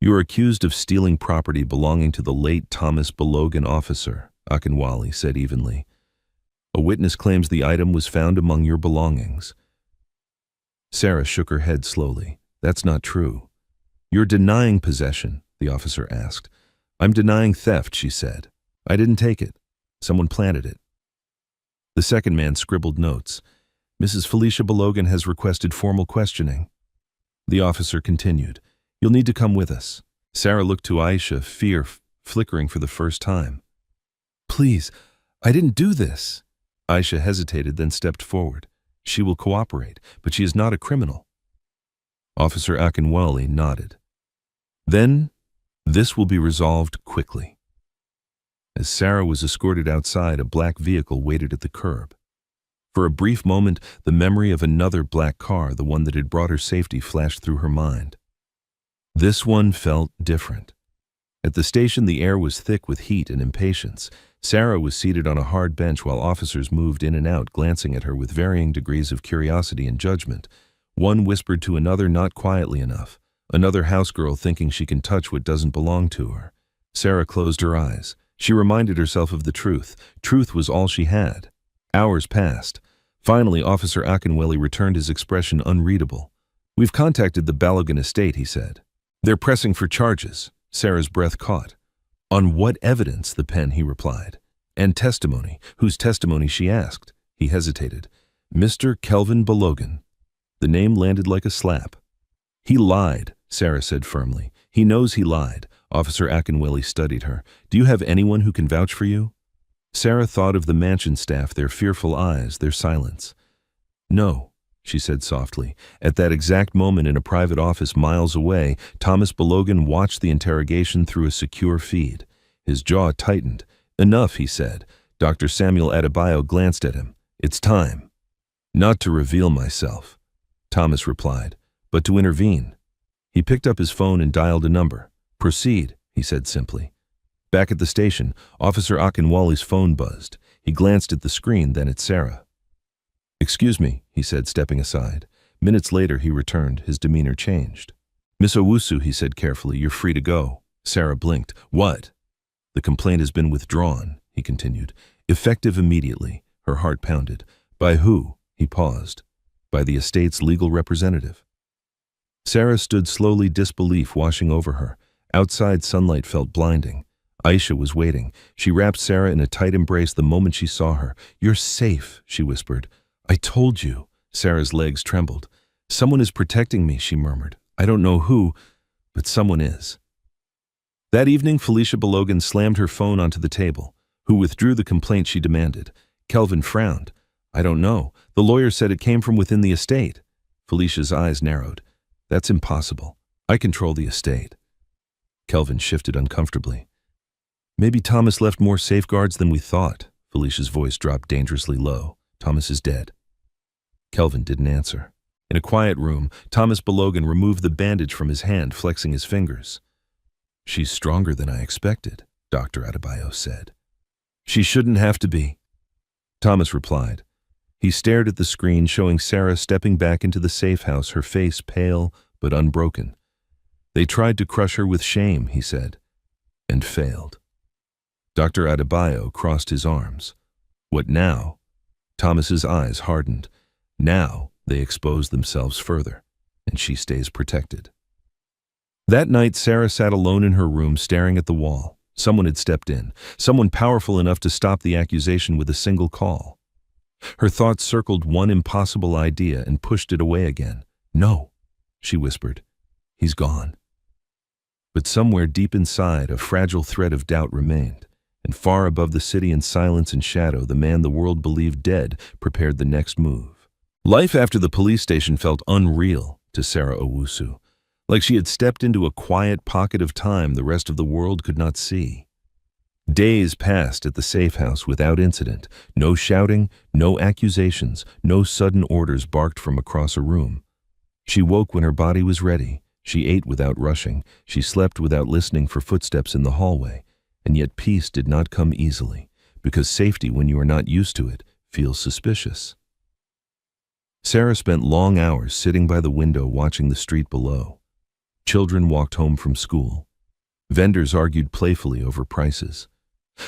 "You are accused of stealing property belonging to the late Thomas Balogan, officer," Akinwale said evenly. "A witness claims the item was found among your belongings." Sarah shook her head slowly. "That's not true." "You're denying possession?" the officer asked. "I'm denying theft," she said. "I didn't take it. Someone planted it." The second man scribbled notes. "Mrs. Felicia Balogan has requested formal questioning." The officer continued. "You'll need to come with us." Sarah looked to Aisha, fear flickering for the first time. "Please, I didn't do this." Aisha hesitated, then stepped forward. "She will cooperate, but she is not a criminal." Officer Akinwale nodded. "Then, this will be resolved quickly." As Sarah was escorted outside, a black vehicle waited at the curb. For a brief moment, the memory of another black car, the one that had brought her safety, flashed through her mind. This one felt different. At the station, the air was thick with heat and impatience. Sarah was seated on a hard bench while officers moved in and out, glancing at her with varying degrees of curiosity and judgment. One whispered to another, not quietly enough. Another housegirl thinking she can touch what doesn't belong to her. Sarah closed her eyes. She reminded herself of the truth. Truth was all she had. Hours passed. Finally, Officer Akinwale returned, his expression unreadable. "We've contacted the Balogan estate," he said. "They're pressing for charges." Sarah's breath caught. "On what evidence?" the pen, he replied. "And testimony." "Whose testimony?" she asked. He hesitated. "Mr. Kelvin Balogan." The name landed like a slap. "He lied," Sarah said firmly. "He knows he lied." Officer Akinwale studied her. "Do you have anyone who can vouch for you?" Sarah thought of the mansion staff, their fearful eyes, their silence. "No," she said softly. At that exact moment, in a private office miles away, Thomas Balogan watched the interrogation through a secure feed. His jaw tightened. "Enough," he said. Dr. Samuel Adebayo glanced at him. "It's time." "Not to reveal myself," Thomas replied, "but to intervene." He picked up his phone and dialed a number. "Proceed," he said simply. Back at the station, Officer Akinwale's phone buzzed. He glanced at the screen, then at Sarah. "Excuse me," he said, stepping aside. Minutes later, he returned. His demeanor changed. "Miss Owusu," he said carefully, "you're free to go." Sarah blinked. "What?" "The complaint has been withdrawn," he continued. "Effective immediately." Her heart pounded. "By who?" He paused. "By the estate's legal representative." Sarah stood slowly, disbelief washing over her. Outside, sunlight felt blinding. Aisha was waiting. She wrapped Sarah in a tight embrace the moment she saw her. "You're safe," she whispered. "I told you." Sarah's legs trembled. "Someone is protecting me," she murmured. "I don't know who, but someone is." That evening, Felicia Balogan slammed her phone onto the table. "Who withdrew the complaint?" she demanded. Kelvin frowned. "I don't know. The lawyer said it came from within the estate." Felicia's eyes narrowed. "That's impossible. I control the estate." Kelvin shifted uncomfortably. "Maybe Thomas left more safeguards than we thought." Felicia's voice dropped dangerously low. "Thomas is dead." Kelvin didn't answer. In a quiet room, Thomas Balogan removed the bandage from his hand, flexing his fingers. "She's stronger than I expected," Dr. Adebayo said. "She shouldn't have to be," Thomas replied. He stared at the screen, showing Sarah stepping back into the safe house, her face pale but unbroken. "They tried to crush her with shame," he said, "and failed." Dr. Adebayo crossed his arms. "What now?" Thomas's eyes hardened. "Now they expose themselves further, and she stays protected." That night, Sarah sat alone in her room, staring at the wall. Someone had stepped in, someone powerful enough to stop the accusation with a single call. Her thoughts circled one impossible idea and pushed it away again. "No," she whispered. "He's gone." But somewhere deep inside, a fragile thread of doubt remained, and far above the city in silence and shadow, the man the world believed dead prepared the next move. Life after the police station felt unreal to Sarah Owusu, like she had stepped into a quiet pocket of time the rest of the world could not see. Days passed at the safe house without incident. No shouting, no accusations, no sudden orders barked from across a room. She woke when her body was ready. She ate without rushing. She slept without listening for footsteps in the hallway. And yet peace did not come easily, because safety, when you are not used to it, feels suspicious. Sarah spent long hours sitting by the window watching the street below. Children walked home from school. Vendors argued playfully over prices.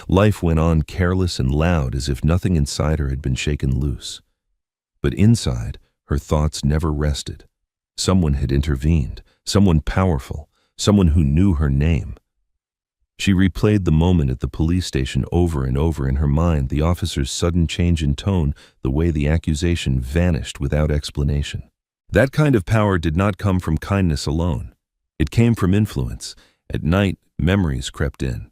Life went on careless and loud, as if nothing inside her had been shaken loose. But inside, her thoughts never rested. Someone had intervened, someone powerful, someone who knew her name. She replayed the moment at the police station over and over in her mind, the officer's sudden change in tone, the way the accusation vanished without explanation. That kind of power did not come from kindness alone. It came from influence. At night, memories crept in.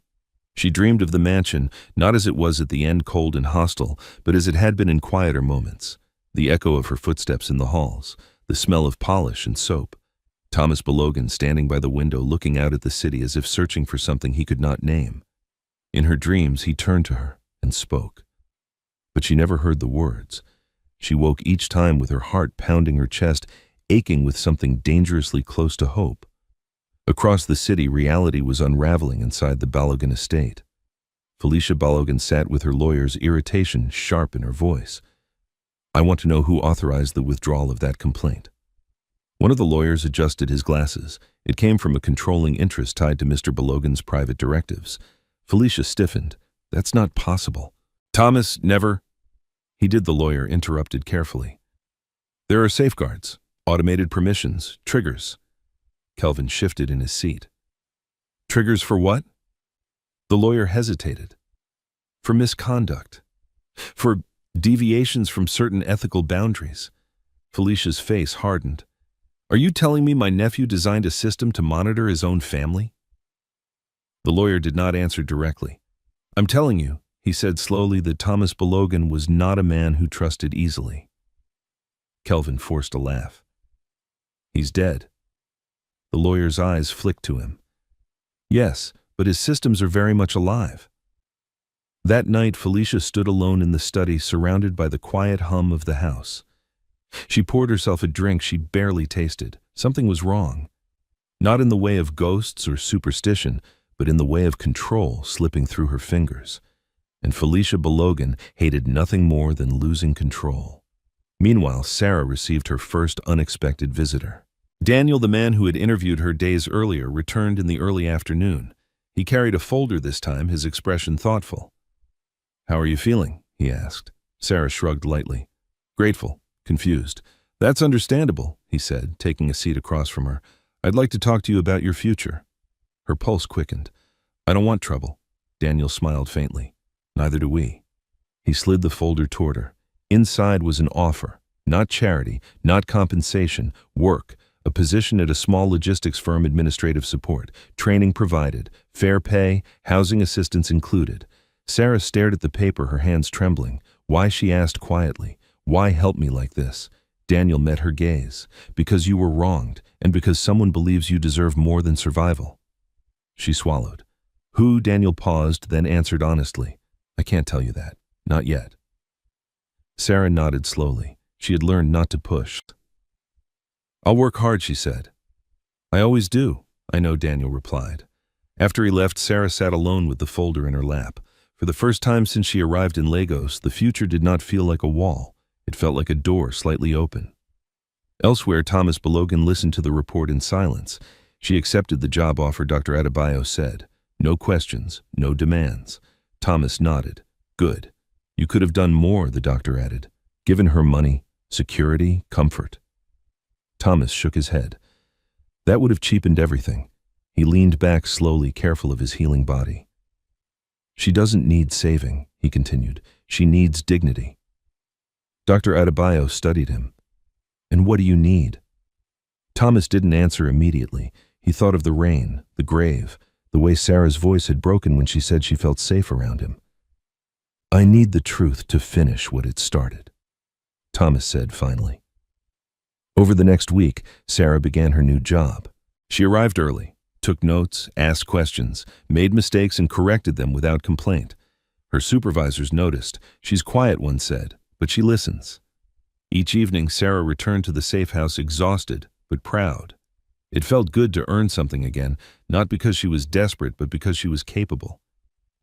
She dreamed of the mansion, not as it was at the end, cold and hostile, but as it had been in quieter moments. The echo of her footsteps in the halls, the smell of polish and soap. Thomas Balogan standing by the window looking out at the city as if searching for something he could not name. In her dreams, he turned to her and spoke. But she never heard the words. She woke each time with her heart pounding her chest, aching with something dangerously close to hope. Across the city, reality was unraveling inside the Balogan estate. Felicia Balogan sat with her lawyer's irritation sharp in her voice. "I want to know who authorized the withdrawal of that complaint." One of the lawyers adjusted his glasses. It came from a controlling interest tied to Mr. Balogan's private directives. Felicia stiffened. "That's not possible." "Thomas, never." He did, the lawyer interrupted carefully. "There are safeguards, automated permissions, triggers." Kelvin shifted in his seat. "Triggers for what?" The lawyer hesitated. "For misconduct. For deviations from certain ethical boundaries." Felicia's face hardened. "Are you telling me my nephew designed a system to monitor his own family?" The lawyer did not answer directly. "I'm telling you," he said slowly, "that Thomas Balogan was not a man who trusted easily." Kelvin forced a laugh. "He's dead." The lawyer's eyes flicked to him. "Yes, but his systems are very much alive." That night, Felicia stood alone in the study, surrounded by the quiet hum of the house. She poured herself a drink she barely tasted. Something was wrong. Not in the way of ghosts or superstition, but in the way of control slipping through her fingers. And Felicia Balogan hated nothing more than losing control. Meanwhile, Sarah received her first unexpected visitor. Daniel, the man who had interviewed her days earlier, returned in the early afternoon. He carried a folder this time, his expression thoughtful. "How are you feeling?" he asked. Sarah shrugged lightly. "Grateful, confused." "That's understandable," he said, taking a seat across from her. "I'd like to talk to you about your future." Her pulse quickened. "I don't want trouble." Daniel smiled faintly. "Neither do we." He slid the folder toward her. Inside was an offer. Not charity, not compensation, work. A position at a small logistics firm, administrative support, training provided, fair pay, housing assistance included. Sarah stared at the paper, her hands trembling. Why, she asked quietly, why help me like this? Daniel met her gaze. Because you were wronged, and because someone believes you deserve more than survival. She swallowed. Who? Daniel paused, then answered honestly. I can't tell you that. Not yet. Sarah nodded slowly. She had learned not to push. I'll work hard, she said. I always do, I know, Daniel replied. After he left, Sarah sat alone with the folder in her lap. For the first time since she arrived in Lagos, the future did not feel like a wall. It felt like a door slightly open. Elsewhere, Thomas Balogan listened to the report in silence. She accepted the job offer, Dr. Adebayo said. No questions, no demands. Thomas nodded. Good. You could have done more, the doctor added. Given her money, security, comfort. Thomas shook his head. That would have cheapened everything. He leaned back slowly, careful of his healing body. She doesn't need saving, he continued. She needs dignity. Dr. Adebayo studied him. And what do you need? Thomas didn't answer immediately. He thought of the rain, the grave, the way Sarah's voice had broken when she said she felt safe around him. I need the truth to finish what it started, Thomas said finally. Over the next week, Sarah began her new job. She arrived early, took notes, asked questions, made mistakes and corrected them without complaint. Her supervisors noticed. She's quiet, one said, but she listens. Each evening, Sarah returned to the safe house exhausted, but proud. It felt good to earn something again, not because she was desperate, but because she was capable.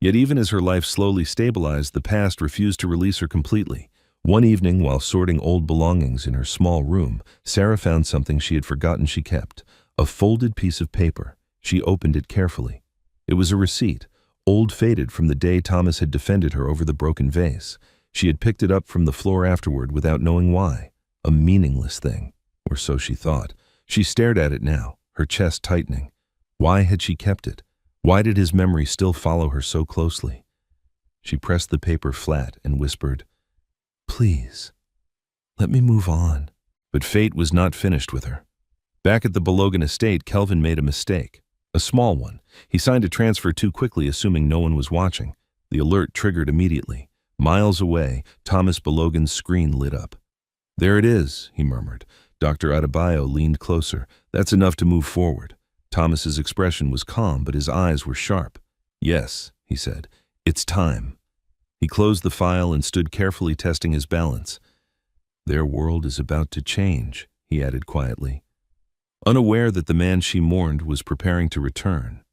Yet even as her life slowly stabilized, the past refused to release her completely. One evening, while sorting old belongings in her small room, Sarah found something she had forgotten she kept, a folded piece of paper. She opened it carefully. It was a receipt, old faded from the day Thomas had defended her over the broken vase. She had picked it up from the floor afterward without knowing why. A meaningless thing, or so she thought. She stared at it now, her chest tightening. Why had she kept it? Why did his memory still follow her so closely? She pressed the paper flat and whispered, Please, let me move on. But fate was not finished with her. Back at the Billionaire estate, Kelvin made a mistake. A small one. He signed a transfer too quickly, assuming no one was watching. The alert triggered immediately. Miles away, Thomas Billionaire's screen lit up. There it is, he murmured. Dr. Adebayo leaned closer. That's enough to move forward. Thomas's expression was calm, but his eyes were sharp. Yes, he said. It's time. He closed the file and stood carefully testing his balance. Their world is about to change, he added quietly, unaware that the man she mourned was preparing to return.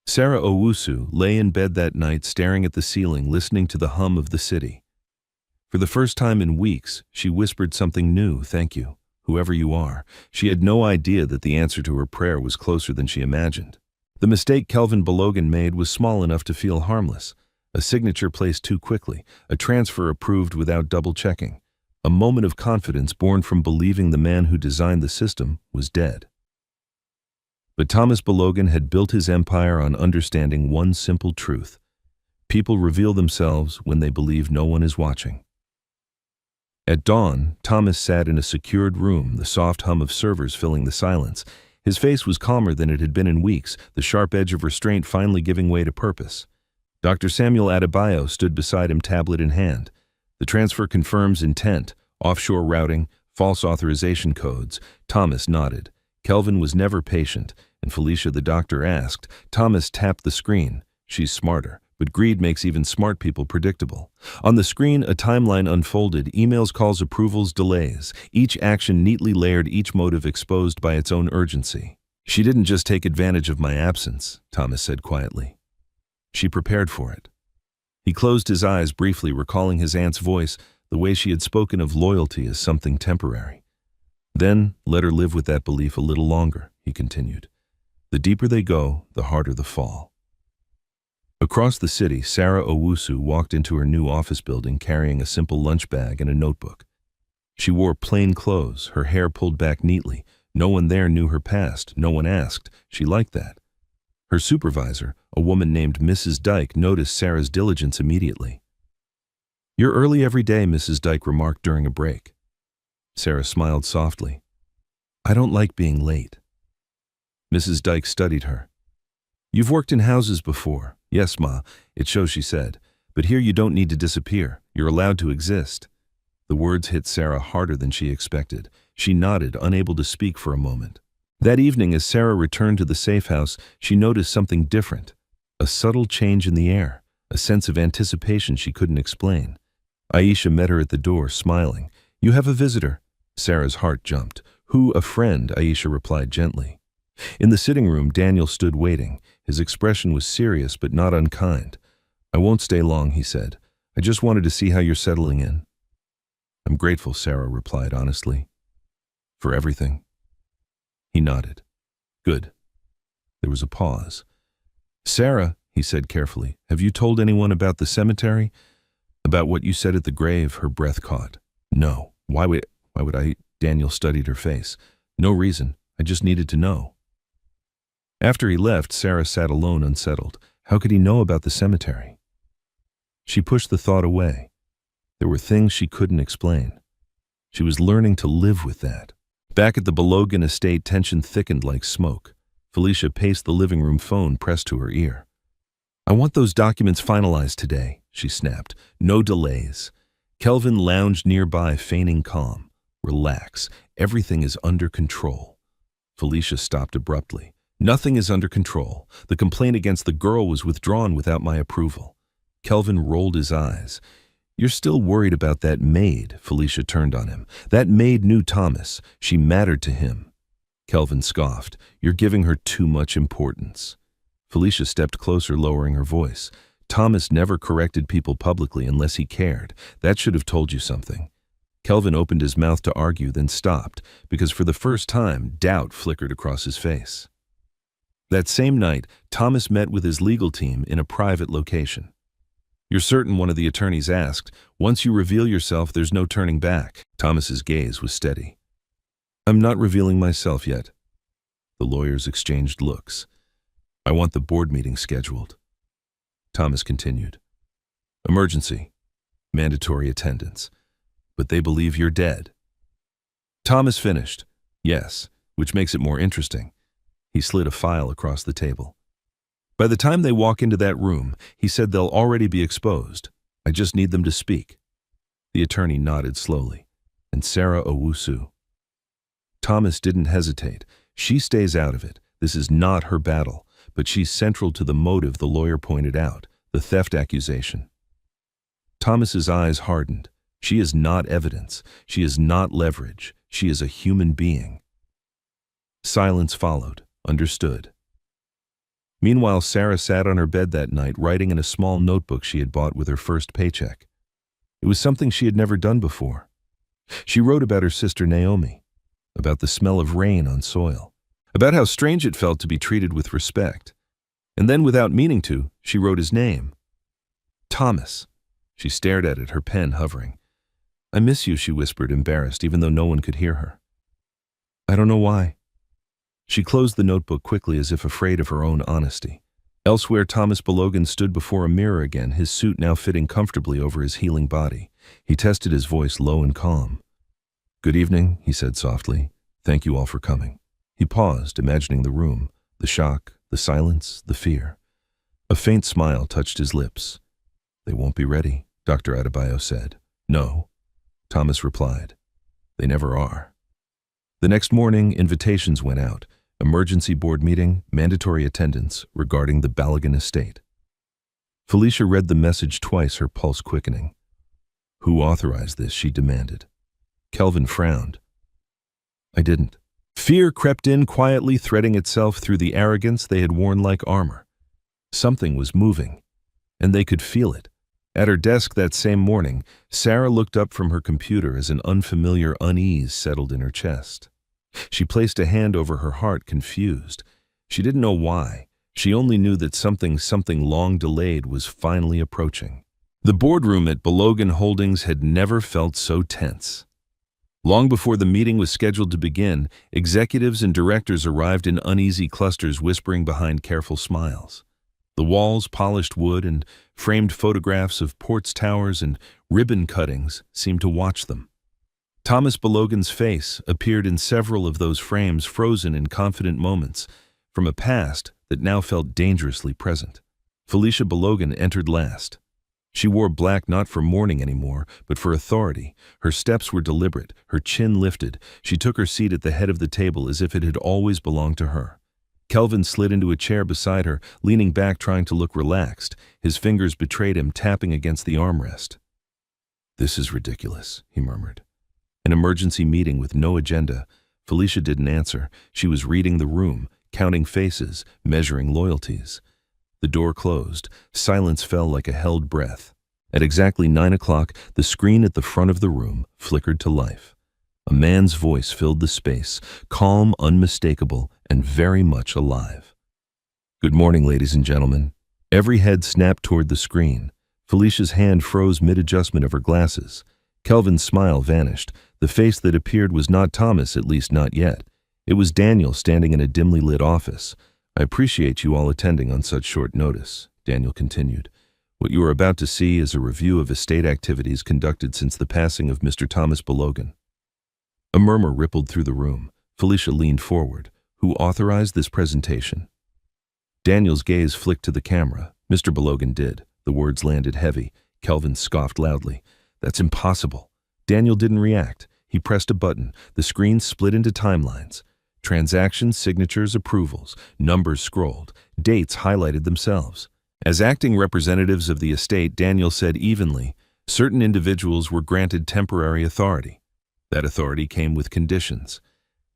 Sarah Owusu lay in bed that night staring at the ceiling, listening to the hum of the city. For the first time in weeks, she whispered something new, thank you, whoever you are. She had no idea that the answer to her prayer was closer than she imagined. The mistake Kelvin Billionaire made was small enough to feel harmless. A signature placed too quickly, a transfer approved without double-checking. A moment of confidence born from believing the man who designed the system was dead. But Thomas Billionaire had built his empire on understanding one simple truth. People reveal themselves when they believe no one is watching. At dawn, Thomas sat in a secured room, the soft hum of servers filling the silence. His face was calmer than it had been in weeks, the sharp edge of restraint finally giving way to purpose. Dr. Samuel Adebayo stood beside him, tablet in hand. The transfer confirms intent, offshore routing, false authorization codes. Thomas nodded. Kelvin was never patient, and Felicia the doctor asked. Thomas tapped the screen. She's smarter, but greed makes even smart people predictable. On the screen, a timeline unfolded, emails, calls, approvals, delays. Each action neatly layered, each motive exposed by its own urgency. She didn't just take advantage of my absence, Thomas said quietly. She prepared for it. He closed his eyes briefly, recalling his aunt's voice, the way she had spoken of loyalty as something temporary. Then let her live with that belief a little longer, he continued. The deeper they go, the harder the fall. Across the city, Sarah Owusu walked into her new office building carrying a simple lunch bag and a notebook. She wore plain clothes, her hair pulled back neatly. No one there knew her past, no one asked. She liked that. Her supervisor, a woman named Mrs. Dyke, noticed Sarah's diligence immediately. You're early every day, Mrs. Dyke remarked during a break. Sarah smiled softly. I don't like being late. Mrs. Dyke studied her. You've worked in houses before. Yes, Ma, it shows, she said. But here you don't need to disappear. You're allowed to exist. The words hit Sarah harder than she expected. She nodded, unable to speak for a moment. That evening, as Sarah returned to the safe house, she noticed something different. A subtle change in the air, a sense of anticipation she couldn't explain. Aisha met her at the door, smiling. You have a visitor. Sarah's heart jumped. Who? A friend, Aisha replied gently. In the sitting room, Daniel stood waiting. His expression was serious but not unkind. I won't stay long, he said. I just wanted to see how you're settling in. I'm grateful, Sarah replied honestly. For everything? He nodded. Good. There was a pause. Sarah, he said carefully, have you told anyone about the cemetery? About what you said at the grave? Her breath caught. No. Why would I? Daniel studied her face. No reason. I just needed to know. After he left, Sarah sat alone, unsettled. How could he know about the cemetery? She pushed the thought away. There were things she couldn't explain. She was learning to live with that. Back at the Billionaire estate, tension thickened like smoke. Felicia paced the living room, phone pressed to her ear. "I want those documents finalized today," she snapped. "No delays." Kelvin lounged nearby, feigning calm. "Relax. Everything is under control." Felicia stopped abruptly. "Nothing is under control. The complaint against the girl was withdrawn without my approval." Kelvin rolled his eyes. "You're still worried about that maid," Felicia turned on him. "That maid knew Thomas. She mattered to him." Kelvin scoffed. "You're giving her too much importance." Felicia stepped closer, lowering her voice. "Thomas never corrected people publicly unless he cared. That should have told you something." Kelvin opened his mouth to argue, then stopped, because for the first time, doubt flickered across his face. That same night, Thomas met with his legal team in a private location. "You're certain?" one of the attorneys asked. "Once you reveal yourself, there's no turning back." Thomas's gaze was steady. "I'm not revealing myself yet." The lawyers exchanged looks. "I want the board meeting scheduled." Thomas continued. "Emergency. Mandatory attendance. But they believe you're dead." Thomas finished. "Yes, which makes it more interesting." He slid a file across the table. "By the time they walk into that room," he said, "they'll already be exposed. I just need them to speak." The attorney nodded slowly. "And Sarah Owusu?" Thomas didn't hesitate. "She stays out of it. This is not her battle, but she's central to the motive the lawyer pointed out, the theft accusation." Thomas's eyes hardened. "She is not evidence. She is not leverage. She is a human being." Silence followed. Understood. Meanwhile, Sarah sat on her bed that night, writing in a small notebook she had bought with her first paycheck. It was something she had never done before. She wrote about her sister Naomi, about the smell of rain on soil, about how strange it felt to be treated with respect. And then, without meaning to, she wrote his name. Thomas. She stared at it, her pen hovering. "I miss you," she whispered, embarrassed, even though no one could hear her. "I don't know why." She closed the notebook quickly, as if afraid of her own honesty. Elsewhere, Thomas Billionaire stood before a mirror again, his suit now fitting comfortably over his healing body. He tested his voice low and calm. "Good evening," he said softly. "Thank you all for coming." He paused, imagining the room, the shock, the silence, the fear. A faint smile touched his lips. "They won't be ready," Dr. Adebayo said. "No," Thomas replied. "They never are." The next morning, invitations went out. Emergency board meeting, mandatory attendance regarding the Billionaire estate. Felicia read the message twice, her pulse quickening. "Who authorized this?" she demanded. Kelvin frowned. "I didn't." Fear crept in quietly, threading itself through the arrogance they had worn like armor. Something was moving, and they could feel it. At her desk that same morning, Sarah looked up from her computer as an unfamiliar unease settled in her chest. She placed a hand over her heart, confused. She didn't know why. She only knew that something long delayed was finally approaching. The boardroom at Billionaire Holdings had never felt so tense. Long before the meeting was scheduled to begin, executives and directors arrived in uneasy clusters, whispering behind careful smiles. The walls, polished wood, and framed photographs of ports towers and ribbon cuttings seemed to watch them. Thomas Billionaire's face appeared in several of those frames, frozen in confident moments from a past that now felt dangerously present. Felicia Billionaire entered last. She wore black not for mourning anymore, but for authority. Her steps were deliberate, her chin lifted. She took her seat at the head of the table as if it had always belonged to her. Kelvin slid into a chair beside her, leaning back, trying to look relaxed. His fingers betrayed him, tapping against the armrest. "This is ridiculous," he murmured. An emergency meeting with no agenda. Felicia didn't answer. She was reading the room, counting faces, measuring loyalties. The door closed. Silence fell like a held breath. At exactly 9 o'clock, the screen at the front of the room flickered to life. A man's voice filled the space, calm, unmistakable, and very much alive. "Good morning, ladies and gentlemen." Every head snapped toward the screen. Felicia's hand froze mid-adjustment of her glasses. Kelvin's smile vanished. The face that appeared was not Thomas, at least not yet. It was Daniel, standing in a dimly lit office. "I appreciate you all attending on such short notice," Daniel continued. What you are about to see is a review of estate activities conducted since the passing of Mr. Thomas Balogan. A murmur rippled through the room. Felicia leaned forward. Who authorized this presentation? Daniel's gaze flicked to the camera. Mr. Balogan did. The words landed heavy. Kelvin scoffed loudly. That's impossible. Daniel didn't react. He pressed a button. The screen split into timelines. Transactions, signatures, approvals. Numbers scrolled. Dates highlighted themselves. As acting representatives of the estate, Daniel said evenly, certain individuals were granted temporary authority. That authority came with conditions.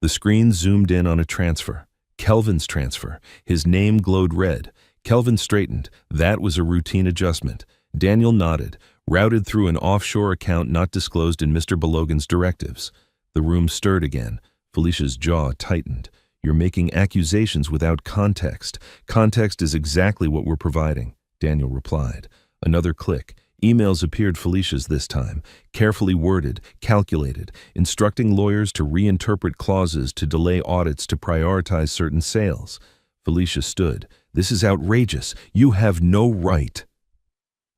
The screen zoomed in on a transfer. Kelvin's transfer. His name glowed red. Kelvin straightened. That was a routine adjustment. Daniel nodded, routed through an offshore account not disclosed in Mr. Balogan's directives. The room stirred again. Felicia's jaw tightened. You're making accusations without context. Context is exactly what we're providing, Daniel replied. Another click. Emails appeared, Felicia's this time, carefully worded, calculated, instructing lawyers to reinterpret clauses to delay audits to prioritize certain sales. Felicia stood. This is outrageous. You have no right.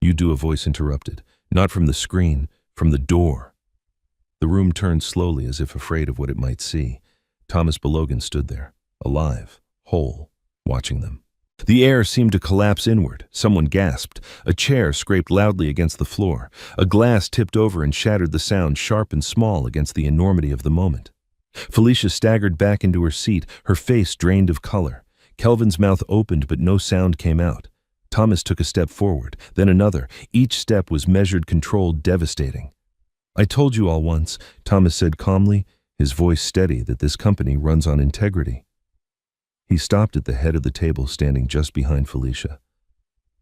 You do, a voice interrupted. Not from the screen, from the door. The room turned slowly as if afraid of what it might see. Thomas Balogan stood there, alive, whole, watching them. The air seemed to collapse inward. Someone gasped. A chair scraped loudly against the floor. A glass tipped over and shattered the sound, sharp and small against the enormity of the moment. Felicia staggered back into her seat, her face drained of color. Kelvin's mouth opened, but no sound came out. Thomas took a step forward, then another. Each step was measured, controlled, devastating. I told you all once, Thomas said calmly, his voice steady, that this company runs on integrity. He stopped at the head of the table, standing just behind Felicia.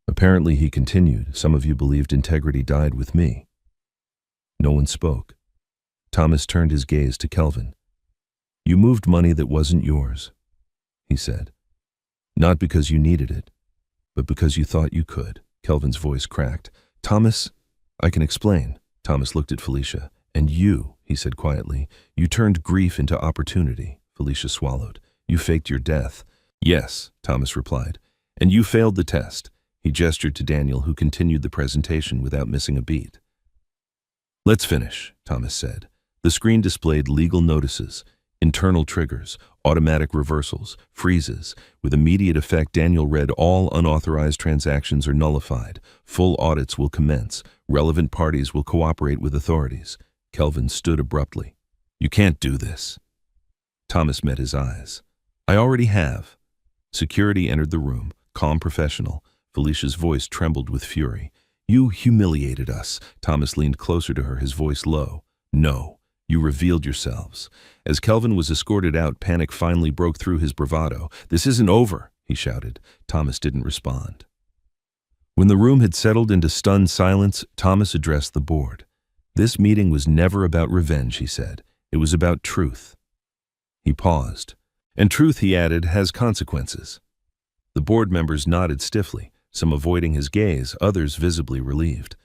Apparently, he continued, some of you believed integrity died with me. No one spoke. Thomas turned his gaze to Kelvin. You moved money that wasn't yours, he said. Not because you needed it, but because you thought you could. Kelvin's voice cracked. Thomas, I can explain. Thomas looked at Felicia. And you, he said quietly, you turned grief into opportunity. Felicia swallowed. You faked your death. Yes, Thomas replied. And you failed the test. He gestured to Daniel, who continued the presentation without missing a beat. Let's finish, Thomas said. The screen displayed legal notices, internal triggers, automatic reversals, freezes. With immediate effect, Daniel read all unauthorized transactions are nullified. Full audits will commence. Relevant parties will cooperate with authorities. Kelvin stood abruptly. You can't do this. Thomas met his eyes. I already have. Security entered the room, calm, professional. Felicia's voice trembled with fury. You humiliated us. Thomas leaned closer to her, his voice low. No, you revealed yourselves. As Kelvin was escorted out, panic finally broke through his bravado. This isn't over, he shouted. Thomas didn't respond. When the room had settled into stunned silence, Thomas addressed the board. This meeting was never about revenge, he said. It was about truth. He paused. And truth, he added, has consequences. The board members nodded stiffly, some avoiding his gaze, others visibly relieved.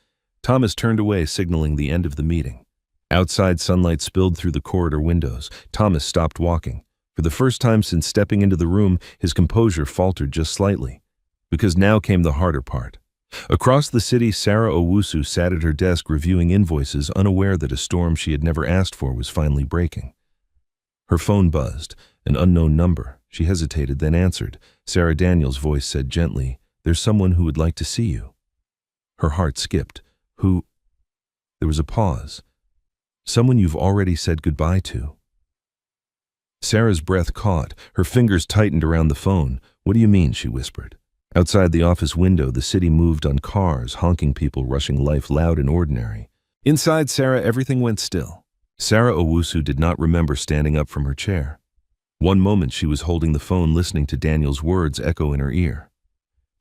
Thomas turned away, signaling the end of the meeting. Outside, sunlight spilled through the corridor windows. Thomas stopped walking. For the first time since stepping into the room, his composure faltered just slightly. Because now came the harder part. Across the city, Sarah Owusu sat at her desk reviewing invoices, unaware that a storm she had never asked for was finally breaking. Her phone buzzed. An unknown number. She hesitated, then answered. Sarah Daniels' voice said gently, There's someone who would like to see you. Her heart skipped. Who? There was a pause. Someone you've already said goodbye to. Sarah's breath caught. Her fingers tightened around the phone. What do you mean? She whispered. Outside the office window, the city moved on cars, honking people rushing life loud and ordinary. Inside Sarah, everything went still. Sarah Owusu did not remember standing up from her chair. One moment she was holding the phone, listening to Daniel's words echo in her ear.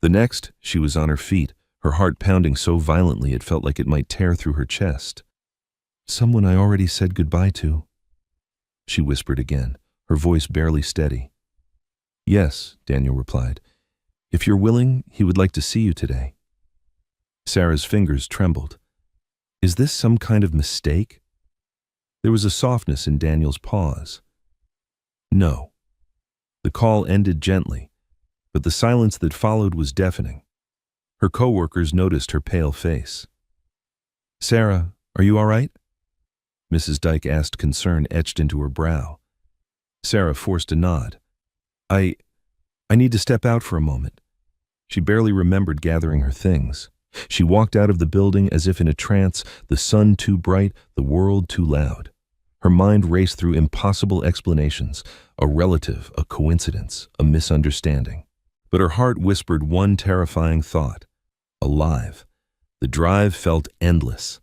The next, she was on her feet, her heart pounding so violently it felt like it might tear through her chest. Someone I already said goodbye to, she whispered again, her voice barely steady. Yes, Daniel replied. If you're willing, he would like to see you today. Sarah's fingers trembled. Is this some kind of mistake? There was a softness in Daniel's pause. No. The call ended gently, but the silence that followed was deafening. Her co-workers noticed her pale face. "Sarah, are you all right?" Mrs. Dyke asked, concern etched into her brow. Sarah forced a nod. I need to step out for a moment." She barely remembered gathering her things. She walked out of the building as if in a trance, the sun too bright, the world too loud. Her mind raced through impossible explanations, a relative, a coincidence, a misunderstanding. But her heart whispered one terrifying thought: alive. The drive felt endless.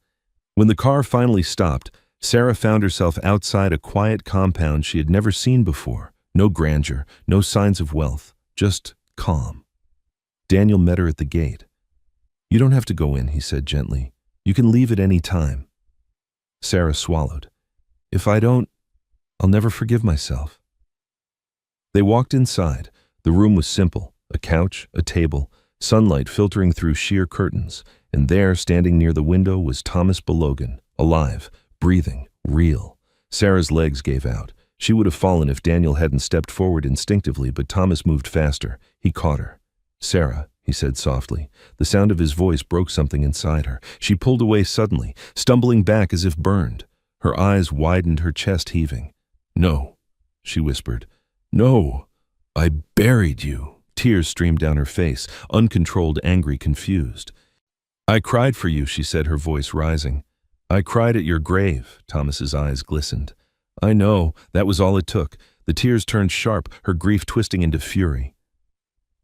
When the car finally stopped, Sarah found herself outside a quiet compound she had never seen before. No grandeur, no signs of wealth, just calm. Daniel met her at the gate. "You don't have to go in," he said gently. "You can leave at any time." Sarah swallowed. "If I don't, I'll never forgive myself." They walked inside. The room was simple: a couch, a table, sunlight filtering through sheer curtains, and there, standing near the window, was Thomas Balogan, alive, breathing, real. Sarah's legs gave out. She would have fallen if Daniel hadn't stepped forward instinctively, but Thomas moved faster. He caught her. "Sarah," he said softly. The sound of his voice broke something inside her. She pulled away suddenly, stumbling back as if burned. Her eyes widened, her chest heaving. "No," she whispered. "No, I buried you." Tears streamed down her face, uncontrolled, angry, confused. "I cried for you," she said, her voice rising. "I cried at your grave." Thomas's eyes glistened. "I know, that was all it took." The tears turned sharp, her grief twisting into fury.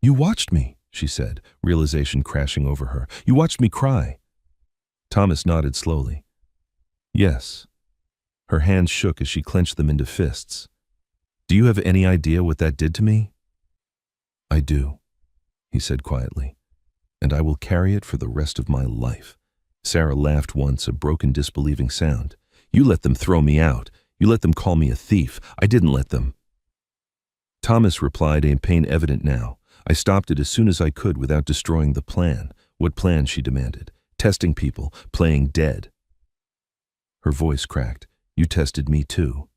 "You watched me," she said, realization crashing over her. "You watched me cry." Thomas nodded slowly. "Yes." Her hands shook as she clenched them into fists. "Do you have any idea what that did to me?" "I do," he said quietly, "and I will carry it for the rest of my life." Sarah laughed once, a broken, disbelieving sound. "You let them throw me out. You let them call me a thief. I didn't let them." Thomas replied, a pain evident now. "I stopped it as soon as I could without destroying the plan." "What plan?" she demanded. "Testing people, playing dead." Her voice cracked. "You tested me too."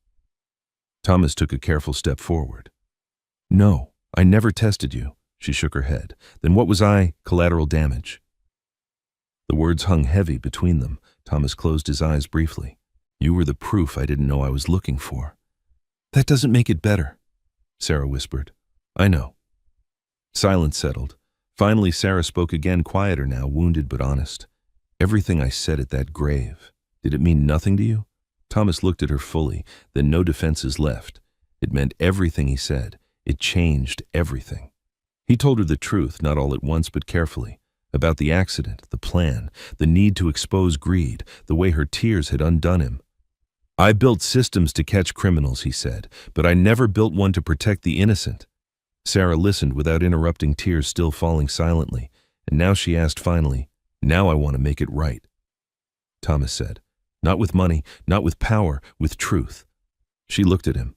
Thomas took a careful step forward. "No, I never tested you." She shook her head. "Then what was I? Collateral damage." The words hung heavy between them. Thomas closed his eyes briefly. "You were the proof I didn't know I was looking for." "That doesn't make it better," Sarah whispered. "I know." Silence settled. Finally, Sarah spoke again, quieter now, wounded but honest. "Everything I said at that grave, did it mean nothing to you?" Thomas looked at her fully, then no defenses left. It meant everything he said. It changed everything. He told her the truth, not all at once but carefully, about the accident, the plan, the need to expose greed, the way her tears had undone him. "I built systems to catch criminals," he said, "but I never built one to protect the innocent." Sarah listened without interrupting, tears still falling silently, and now she asked finally, "Now I want to make it right." Thomas said, "Not with money, not with power, with truth." She looked at him.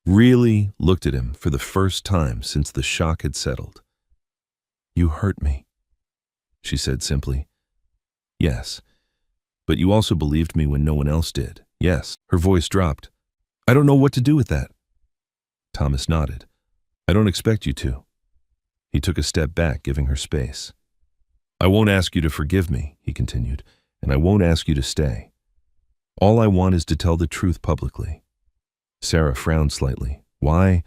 Really looked at him for the first time since the shock had settled. "You hurt me," she said simply. "Yes, but you also believed me when no one else did." "Yes." Her voice dropped. "I don't know what to do with that." Thomas nodded. "I don't expect you to." He took a step back, giving her space. "I won't ask you to forgive me," he continued, "and I won't ask you to stay. All I want is to tell the truth publicly." Sarah frowned slightly. "Why?"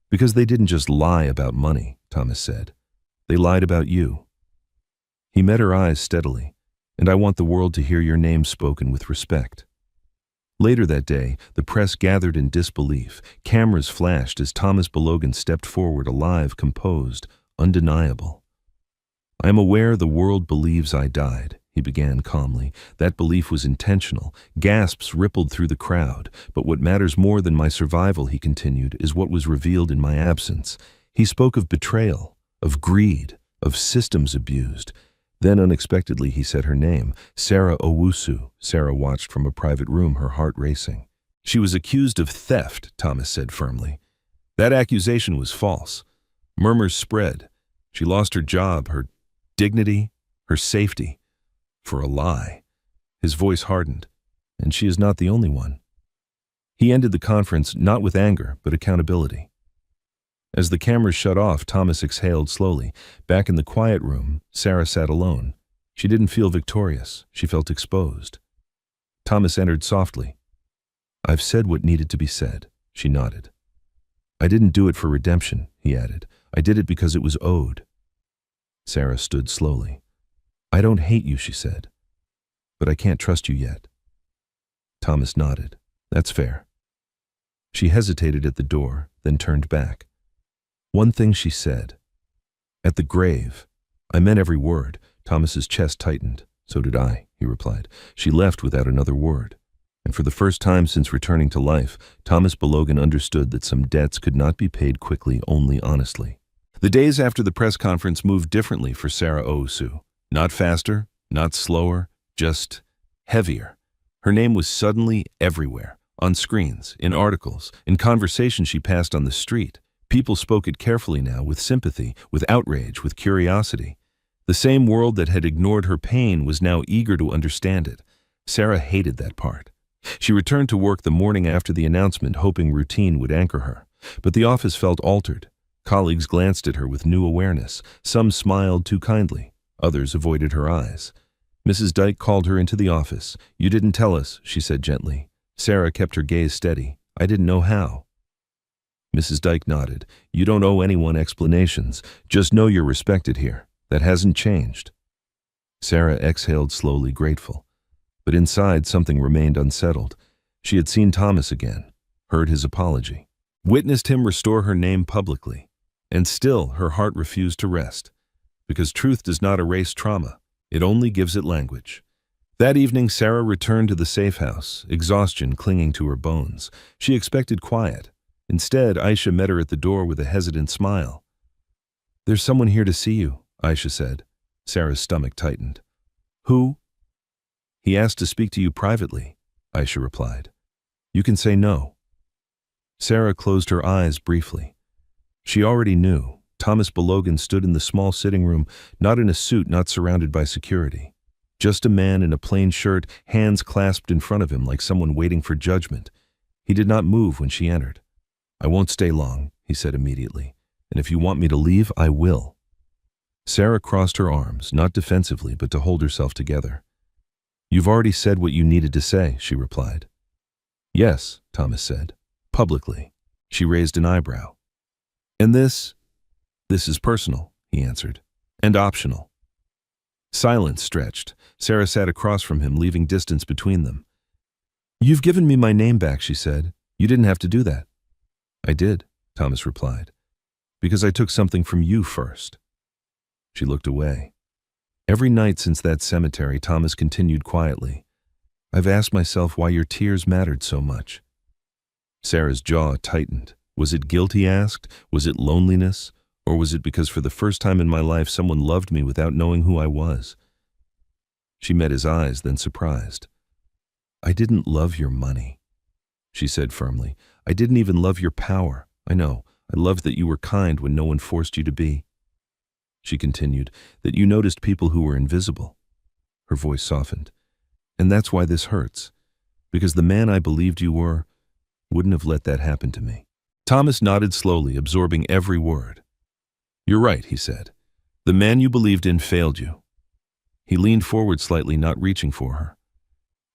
"Because they didn't just lie about money," Thomas said. "They lied about you." He met her eyes steadily. "And I want the world to hear your name spoken with respect." Later that day, the press gathered in disbelief. Cameras flashed as Thomas Balogan stepped forward, alive, composed, undeniable. "I am aware the world believes I died," he began calmly. "That belief was intentional." Gasps rippled through the crowd. "But what matters more than my survival," he continued, "is what was revealed in my absence." He spoke of betrayal, of greed, of systems abused. Then unexpectedly he said her name, Sarah Owusu. Sarah watched from a private room, her heart racing. "She was accused of theft," Thomas said firmly. "That accusation was false." Murmurs spread. She lost her job, her dignity, her safety, for a lie. His voice hardened. "And she is not the only one." He ended the conference not with anger, but accountability. As the cameras shut off, Thomas exhaled slowly. Back in the quiet room, Sarah sat alone. She didn't feel victorious. She felt exposed. Thomas entered softly. "I've said what needed to be said," she nodded. "I didn't do it for redemption," he added. "I did it because it was owed." Sarah stood slowly. "I don't hate you," she said, "but I can't trust you yet." Thomas nodded. "That's fair." She hesitated at the door, then turned back. "One thing," she said. "At the grave." "I meant every word." Thomas's chest tightened. "So did I," he replied. She left without another word. And for the first time since returning to life, Thomas Balogan understood that some debts could not be paid quickly, only honestly. The days after the press conference moved differently for Sarah Owusu. Not faster, not slower, just heavier. Her name was suddenly everywhere, on screens, in articles, in conversations she passed on the street. People spoke it carefully now, with sympathy, with outrage, with curiosity. The same world that had ignored her pain was now eager to understand it. Sarah hated that part. She returned to work the morning after the announcement, hoping routine would anchor her. But the office felt altered. Colleagues glanced at her with new awareness. Some smiled too kindly. Others avoided her eyes. Mrs. Dyke called her into the office. "You didn't tell us," she said gently. Sarah kept her gaze steady. "I didn't know how." Mrs. Dyke nodded. "You don't owe anyone explanations. Just know you're respected here. That hasn't changed." Sarah exhaled slowly, grateful. But inside, something remained unsettled. She had seen Thomas again, heard his apology, witnessed him restore her name publicly. And still, her heart refused to rest. Because truth does not erase trauma. It only gives it language. That evening, Sarah returned to the safe house, exhaustion clinging to her bones. She expected quiet. Instead, Aisha met her at the door with a hesitant smile. "There's someone here to see you," Aisha said. Sarah's stomach tightened. "Who?" "He asked to speak to you privately," Aisha replied. "You can say no." Sarah closed her eyes briefly. She already knew. Thomas Balogan stood in the small sitting room, not in a suit, not surrounded by security. Just a man in a plain shirt, hands clasped in front of him like someone waiting for judgment. He did not move when she entered. "I won't stay long," he said immediately. "And if you want me to leave, I will." Sarah crossed her arms, not defensively, but to hold herself together. "You've already said what you needed to say," she replied. "Yes," Thomas said, publicly. She raised an eyebrow. "And this is personal," he answered, "and optional." Silence stretched. Sarah sat across from him, leaving distance between them. "You've given me my name back," she said. "You didn't have to do that." "I did," Thomas replied, "because I took something from you first." She looked away. "Every night since that cemetery," Thomas continued quietly, "I've asked myself why your tears mattered so much." Sarah's jaw tightened. Was it guilt, he asked? Was it loneliness? Or was it because for the first time in my life someone loved me without knowing who I was? She met his eyes, then surprised. "I didn't love your money," she said firmly. "I didn't even love your power. I know. I loved that you were kind when no one forced you to be." She continued, "That you noticed people who were invisible." Her voice softened. "And that's why this hurts. Because the man I believed you were wouldn't have let that happen to me." Thomas nodded slowly, absorbing every word. "You're right," he said. "The man you believed in failed you." He leaned forward slightly, not reaching for her.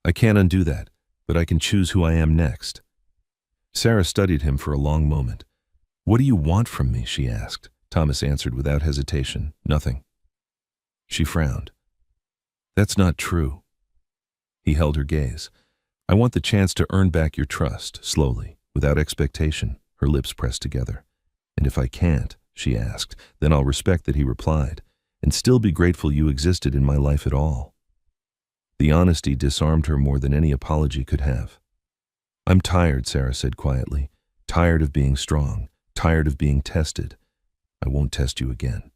"I can't undo that, but I can choose who I am next." Sarah studied him for a long moment. "What do you want from me?" she asked. Thomas answered without hesitation, "Nothing." She frowned. "That's not true." He held her gaze. "I want the chance to earn back your trust," slowly, without expectation, her lips pressed together. "And if I can't," she asked, "then I'll respect that," he replied, "and still be grateful you existed in my life at all." The honesty disarmed her more than any apology could have. "I'm tired," Sarah said quietly. "Tired of being strong, tired of being tested. I won't test you again."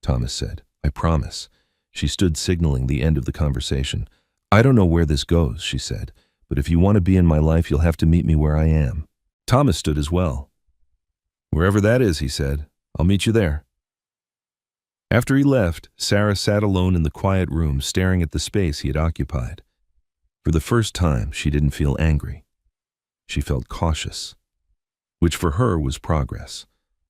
Thomas said, "I promise." She stood, signaling the end of the conversation. "I don't know where this goes," she said, "but if you want to be in my life, you'll have to meet me where I am." Thomas stood as well. "Wherever that is," he said, "I'll meet you there." After he left, Sarah sat alone in the quiet room, staring at the space he had occupied. For the first time, she didn't feel angry. She felt cautious, which for her was progress.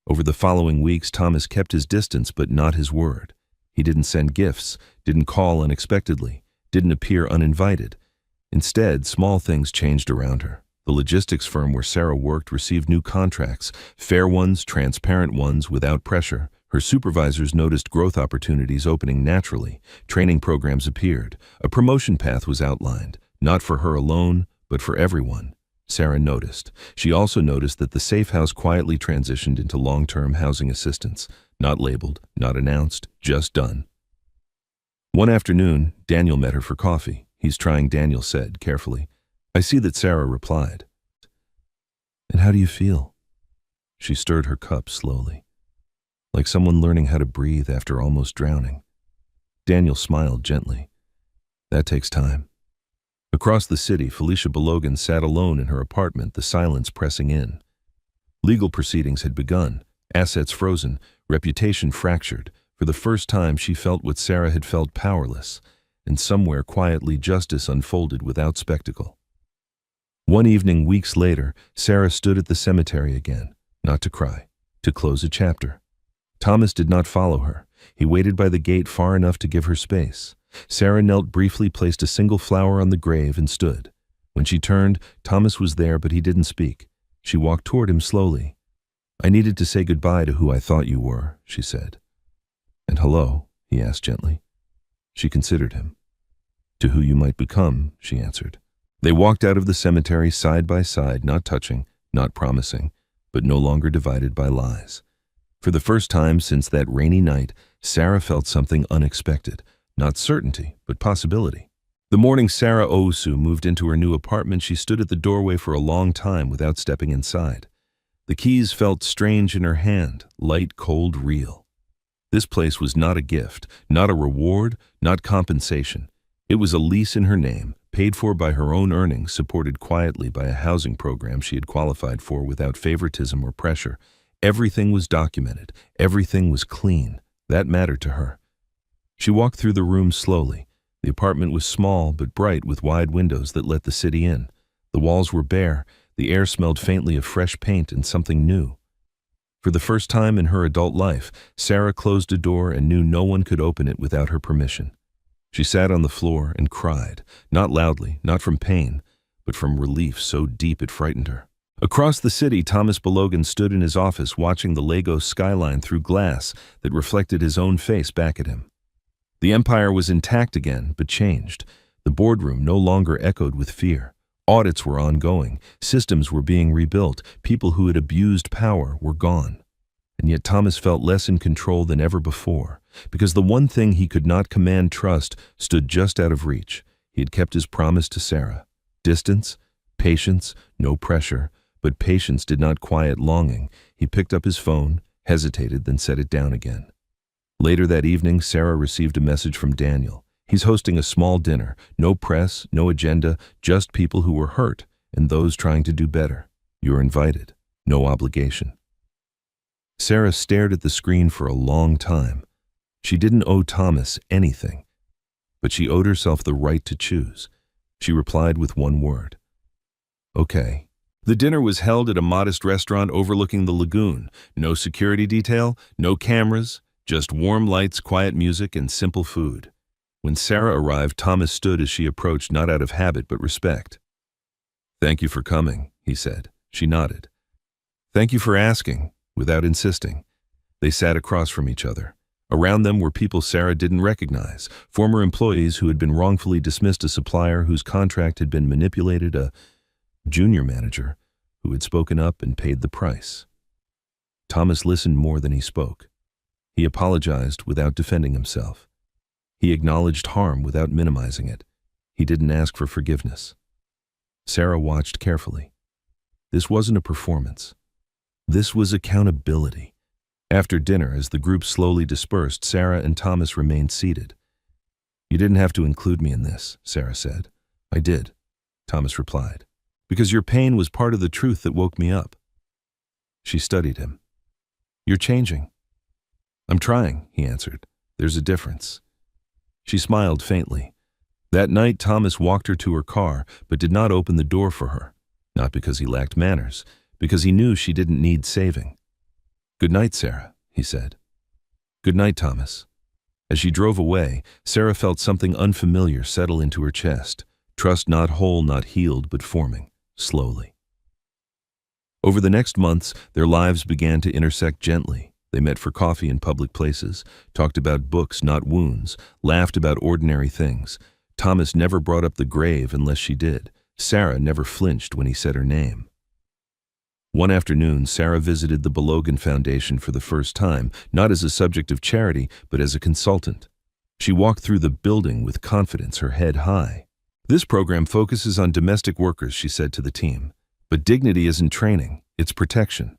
Over the following weeks, Thomas kept his distance but not his word. He didn't send gifts, didn't call unexpectedly, didn't appear uninvited. Instead, small things changed around her. The logistics firm where Sarah worked received new contracts, fair ones, transparent ones, without pressure. Her supervisors noticed growth opportunities opening naturally. Training programs appeared. A promotion path was outlined, not for her alone, but for everyone. Sarah noticed. She also noticed that the safe house quietly transitioned into long-term housing assistance. Not labeled, not announced, just done. One afternoon, Daniel met her for coffee. "He's trying," Daniel said, carefully. "I see that," Sarah replied. "And how do you feel?" She stirred her cup slowly, like someone learning how to breathe after almost drowning. Daniel smiled gently. "That takes time." Across the city, Felicia Balogan sat alone in her apartment, the silence pressing in. Legal proceedings had begun, assets frozen, reputation fractured. For the first time, she felt what Sarah had felt, powerless, and somewhere quietly justice unfolded without spectacle. One evening, weeks later, Sarah stood at the cemetery again, not to cry, to close a chapter. Thomas did not follow her. He waited by the gate far enough to give her space. Sarah knelt briefly, placed a single flower on the grave, and stood. When she turned, Thomas was there, but he didn't speak. She walked toward him slowly. "I needed to say goodbye to who I thought you were," she said. "And hello?" he asked gently. She considered him. "To who you might become," she answered. They walked out of the cemetery side by side, not touching, not promising, but no longer divided by lies. For the first time since that rainy night, Sarah felt something unexpected. Not certainty, but possibility. The morning Sarah Owusu moved into her new apartment, she stood at the doorway for a long time without stepping inside. The keys felt strange in her hand, light, cold, real. This place was not a gift, not a reward, not compensation. It was a lease in her name, paid for by her own earnings, supported quietly by a housing program she had qualified for without favoritism or pressure. Everything was documented. Everything was clean. That mattered to her. She walked through the room slowly. The apartment was small but bright, with wide windows that let the city in. The walls were bare. The air smelled faintly of fresh paint and something new. For the first time in her adult life, Sarah closed a door and knew no one could open it without her permission. She sat on the floor and cried, not loudly, not from pain, but from relief so deep it frightened her. Across the city, Thomas Balogan stood in his office watching the Lagos skyline through glass that reflected his own face back at him. The empire was intact again, but changed. The boardroom no longer echoed with fear. Audits were ongoing. Systems were being rebuilt. People who had abused power were gone. And yet Thomas felt less in control than ever before, because the one thing he could not command, trust, stood just out of reach. He had kept his promise to Sarah. Distance, patience, no pressure, but patience did not quiet longing. He picked up his phone, hesitated, then set it down again. Later that evening, Sarah received a message from Daniel. He's hosting a small dinner. No press, no agenda, just people who were hurt and those trying to do better. You're invited. No obligation. Sarah stared at the screen for a long time. She didn't owe Thomas anything, but she owed herself the right to choose. She replied with one word. Okay. The dinner was held at a modest restaurant overlooking the lagoon. No security detail, no cameras, just warm lights, quiet music, and simple food. When Sarah arrived, Thomas stood as she approached, not out of habit but respect. "Thank you for coming," he said. She nodded. "Thank you for asking," without insisting. They sat across from each other. Around them were people Sarah didn't recognize, former employees who had been wrongfully dismissed, a supplier whose contract had been manipulated, a junior manager who had spoken up and paid the price. Thomas listened more than he spoke. He apologized without defending himself. He acknowledged harm without minimizing it. He didn't ask for forgiveness. Sarah watched carefully. This wasn't a performance. This was accountability. After dinner, as the group slowly dispersed, Sarah and Thomas remained seated. "You didn't have to include me in this," Sarah said. "I did," Thomas replied, "because your pain was part of the truth that woke me up." She studied him. "You're changing." "I'm trying," he answered. "There's a difference." She smiled faintly. That night, Thomas walked her to her car, but did not open the door for her. Not because he lacked manners, because he knew she didn't need saving. "Good night, Sarah," he said. "Good night, Thomas." As she drove away, Sarah felt something unfamiliar settle into her chest, trust not whole, not healed, but forming, slowly. Over the next months, their lives began to intersect gently. They met for coffee in public places, talked about books, not wounds, laughed about ordinary things. Thomas never brought up the grave unless she did. Sarah never flinched when he said her name. One afternoon, Sarah visited the Billionaire Foundation for the first time, not as a subject of charity, but as a consultant. She walked through the building with confidence, her head high. "This program focuses on domestic workers," she said to the team. "But dignity isn't training, it's protection."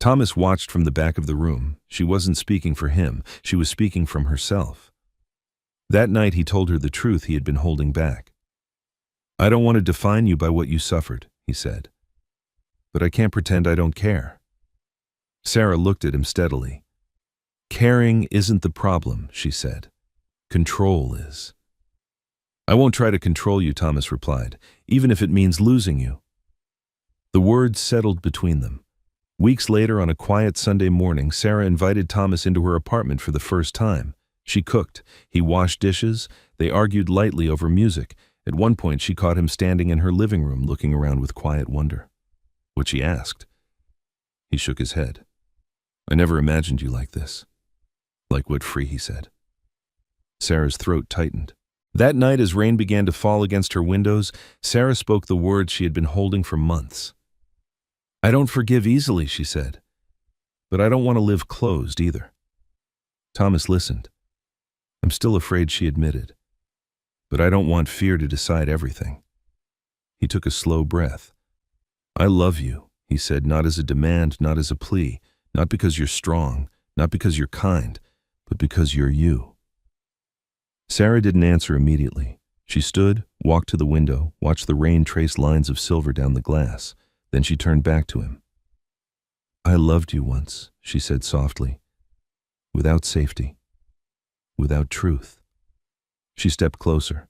Thomas watched from the back of the room. She wasn't speaking for him, she was speaking from herself. That night he told her the truth he had been holding back. "I don't want to define you by what you suffered," he said. "But I can't pretend I don't care." Sarah looked at him steadily. "Caring isn't the problem," she said. "Control is." "I won't try to control you," Thomas replied, "even if it means losing you." The words settled between them. Weeks later, on a quiet Sunday morning, Sarah invited Thomas into her apartment for the first time. She cooked. He washed dishes. They argued lightly over music. At one point, she caught him standing in her living room, looking around with quiet wonder. What she asked. He shook his head. "I never imagined you like this." "Like what, free?" he said. Sarah's throat tightened. That night, as rain began to fall against her windows, Sarah spoke the words she had been holding for months. "I don't forgive easily," she said. "But I don't want to live closed either." Thomas listened. "I'm still afraid," she admitted. "But I don't want fear to decide everything." He took a slow breath. "I love you," he said, not as a demand, not as a plea, not because you're strong, not because you're kind, but because you're you. Sarah didn't answer immediately. She stood, walked to the window, watched the rain trace lines of silver down the glass. Then she turned back to him. "I loved you once," she said softly, "without safety, without truth." She stepped closer.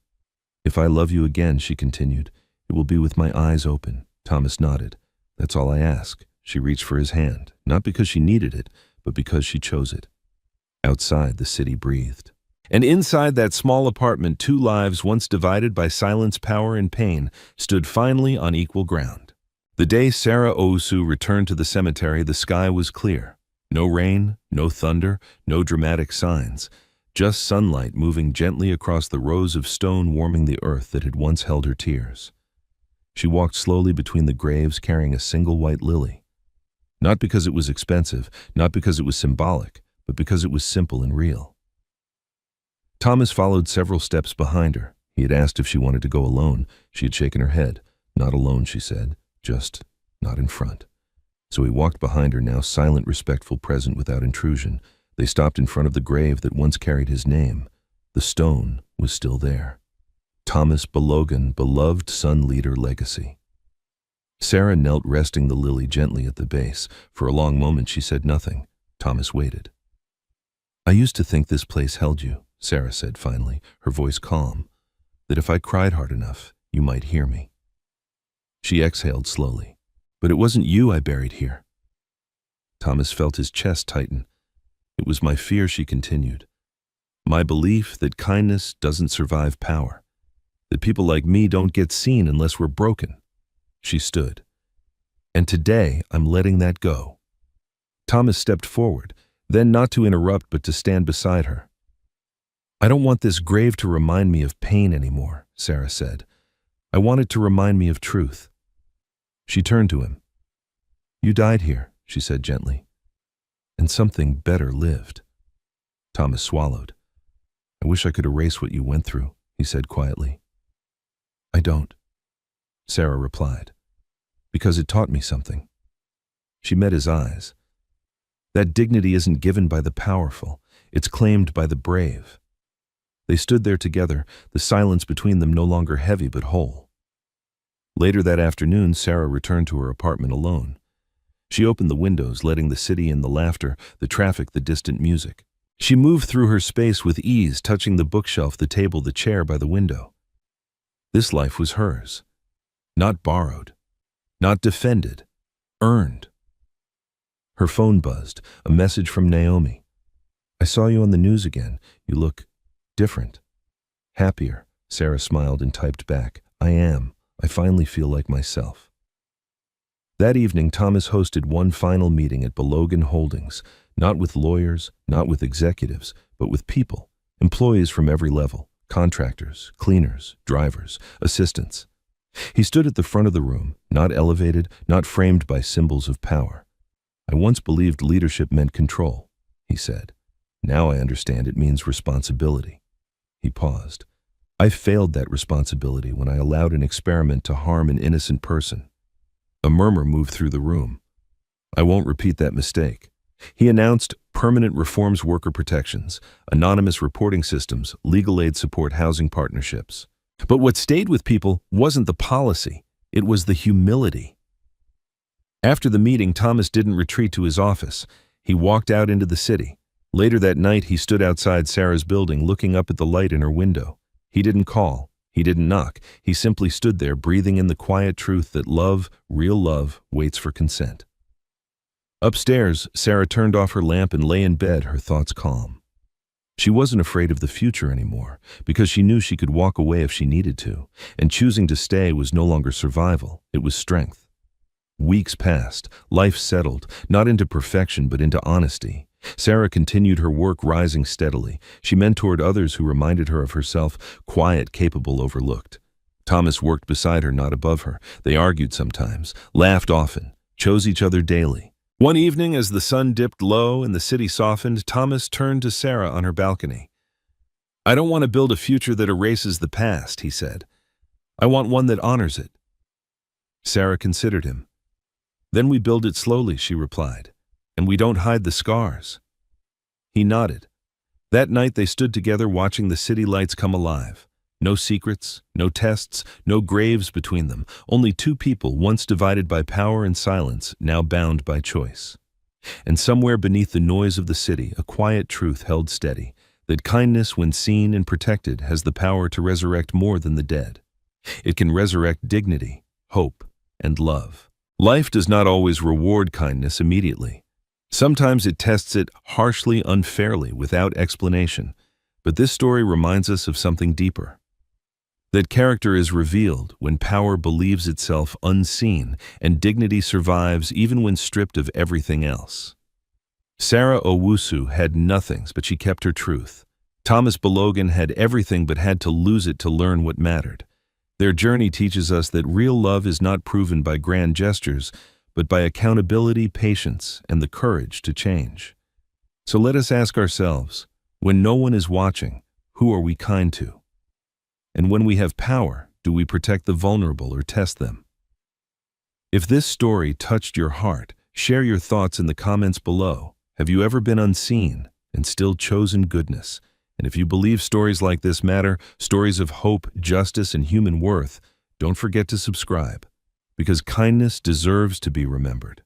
"If I love you again," she continued, "it will be with my eyes open." Thomas nodded. "That's all I ask." She reached for his hand, not because she needed it, but because she chose it. Outside, the city breathed. And inside that small apartment, two lives, once divided by silence, power, and pain, stood finally on equal ground. The day Sarah Owusu returned to the cemetery, the sky was clear. No rain, no thunder, no dramatic signs. Just sunlight moving gently across the rows of stone warming the earth that had once held her tears. She walked slowly between the graves carrying a single white lily. Not because it was expensive, not because it was symbolic, but because it was simple and real. Thomas followed several steps behind her. He had asked if she wanted to go alone. She had shaken her head. "Not alone," she said, "just not in front." So he walked behind her, now silent, respectful, present without intrusion. They stopped in front of the grave that once carried his name. The stone was still there. Thomas Billionaire, beloved son leader legacy. Sarah knelt, resting the lily gently at the base. For a long moment she said nothing. Thomas waited. "I used to think this place held you," Sarah said finally, her voice calm, "that if I cried hard enough, you might hear me." She exhaled slowly. "But it wasn't you I buried here." Thomas felt his chest tighten. "It was my fear," she continued. "My belief that kindness doesn't survive power. That people like me don't get seen unless we're broken." She stood. "And today I'm letting that go." Thomas stepped forward, then not to interrupt but to stand beside her. "I don't want this grave to remind me of pain anymore," Sarah said. "I want it to remind me of truth." She turned to him. "You died here," she said gently, "and something better lived." Thomas swallowed. "I wish I could erase what you went through," he said quietly. "I don't," Sarah replied, "because it taught me something." She met his eyes. That dignity isn't given by the powerful, it's claimed by the brave. They stood there together, the silence between them no longer heavy but whole. Later that afternoon, Sarah returned to her apartment alone. She opened the windows, letting the city in, the laughter, the traffic, the distant music. She moved through her space with ease, touching the bookshelf, the table, the chair by the window. This life was hers. Not borrowed, not defended, earned. Her phone buzzed, a message from Naomi. "I saw you on the news again. You look different." "Happier," Sarah smiled and typed back, "I am. I finally feel like myself." That evening, Thomas hosted one final meeting at Billionaire Holdings, not with lawyers, not with executives, but with people, employees from every level, contractors, cleaners, drivers, assistants. He stood at the front of the room, not elevated, not framed by symbols of power. "I once believed leadership meant control," he said. "Now I understand it means responsibility." He paused. "I failed that responsibility when I allowed an experiment to harm an innocent person." A murmur moved through the room. "I won't repeat that mistake." He announced permanent reforms, worker protections, anonymous reporting systems, legal aid support, housing partnerships. But what stayed with people wasn't the policy, it was the humility. After the meeting, Thomas didn't retreat to his office. He walked out into the city. Later that night, he stood outside Sarah's building, looking up at the light in her window. He didn't call. He didn't knock. He simply stood there, breathing in the quiet truth that love, real love, waits for consent. Upstairs, Sarah turned off her lamp and lay in bed, her thoughts calm. She wasn't afraid of the future anymore, because she knew she could walk away if she needed to, and choosing to stay was no longer survival, it was strength. Weeks passed, life settled, not into perfection but into honesty. Sarah continued her work, rising steadily. She mentored others who reminded her of herself, quiet, capable, overlooked. Thomas worked beside her, not above her. They argued sometimes, laughed often, chose each other daily. One evening, as the sun dipped low and the city softened, Thomas turned to Sarah on her balcony. "I don't want to build a future that erases the past," he said. "I want one that honors it." Sarah considered him. "Then we build it slowly," she replied, "and we don't hide the scars." He nodded. That night they stood together, watching the city lights come alive. No secrets, no tests, no graves between them, only two people once divided by power and silence, now bound by choice. And somewhere beneath the noise of the city, a quiet truth held steady, that kindness, when seen and protected, has the power to resurrect more than the dead. It can resurrect dignity, hope, and love. Life does not always reward kindness immediately. Sometimes it tests it harshly, unfairly, without explanation. But this story reminds us of something deeper. That character is revealed when power believes itself unseen and dignity survives even when stripped of everything else. Sarah Owusu had nothing, but she kept her truth. Thomas Billionaire had everything but had to lose it to learn what mattered. Their journey teaches us that real love is not proven by grand gestures, but by accountability, patience, and the courage to change. So let us ask ourselves, when no one is watching, who are we kind to? And when we have power, do we protect the vulnerable or test them? If this story touched your heart, share your thoughts in the comments below. Have you ever been unseen and still chosen goodness? And if you believe stories like this matter, stories of hope, justice, and human worth, don't forget to subscribe, because kindness deserves to be remembered.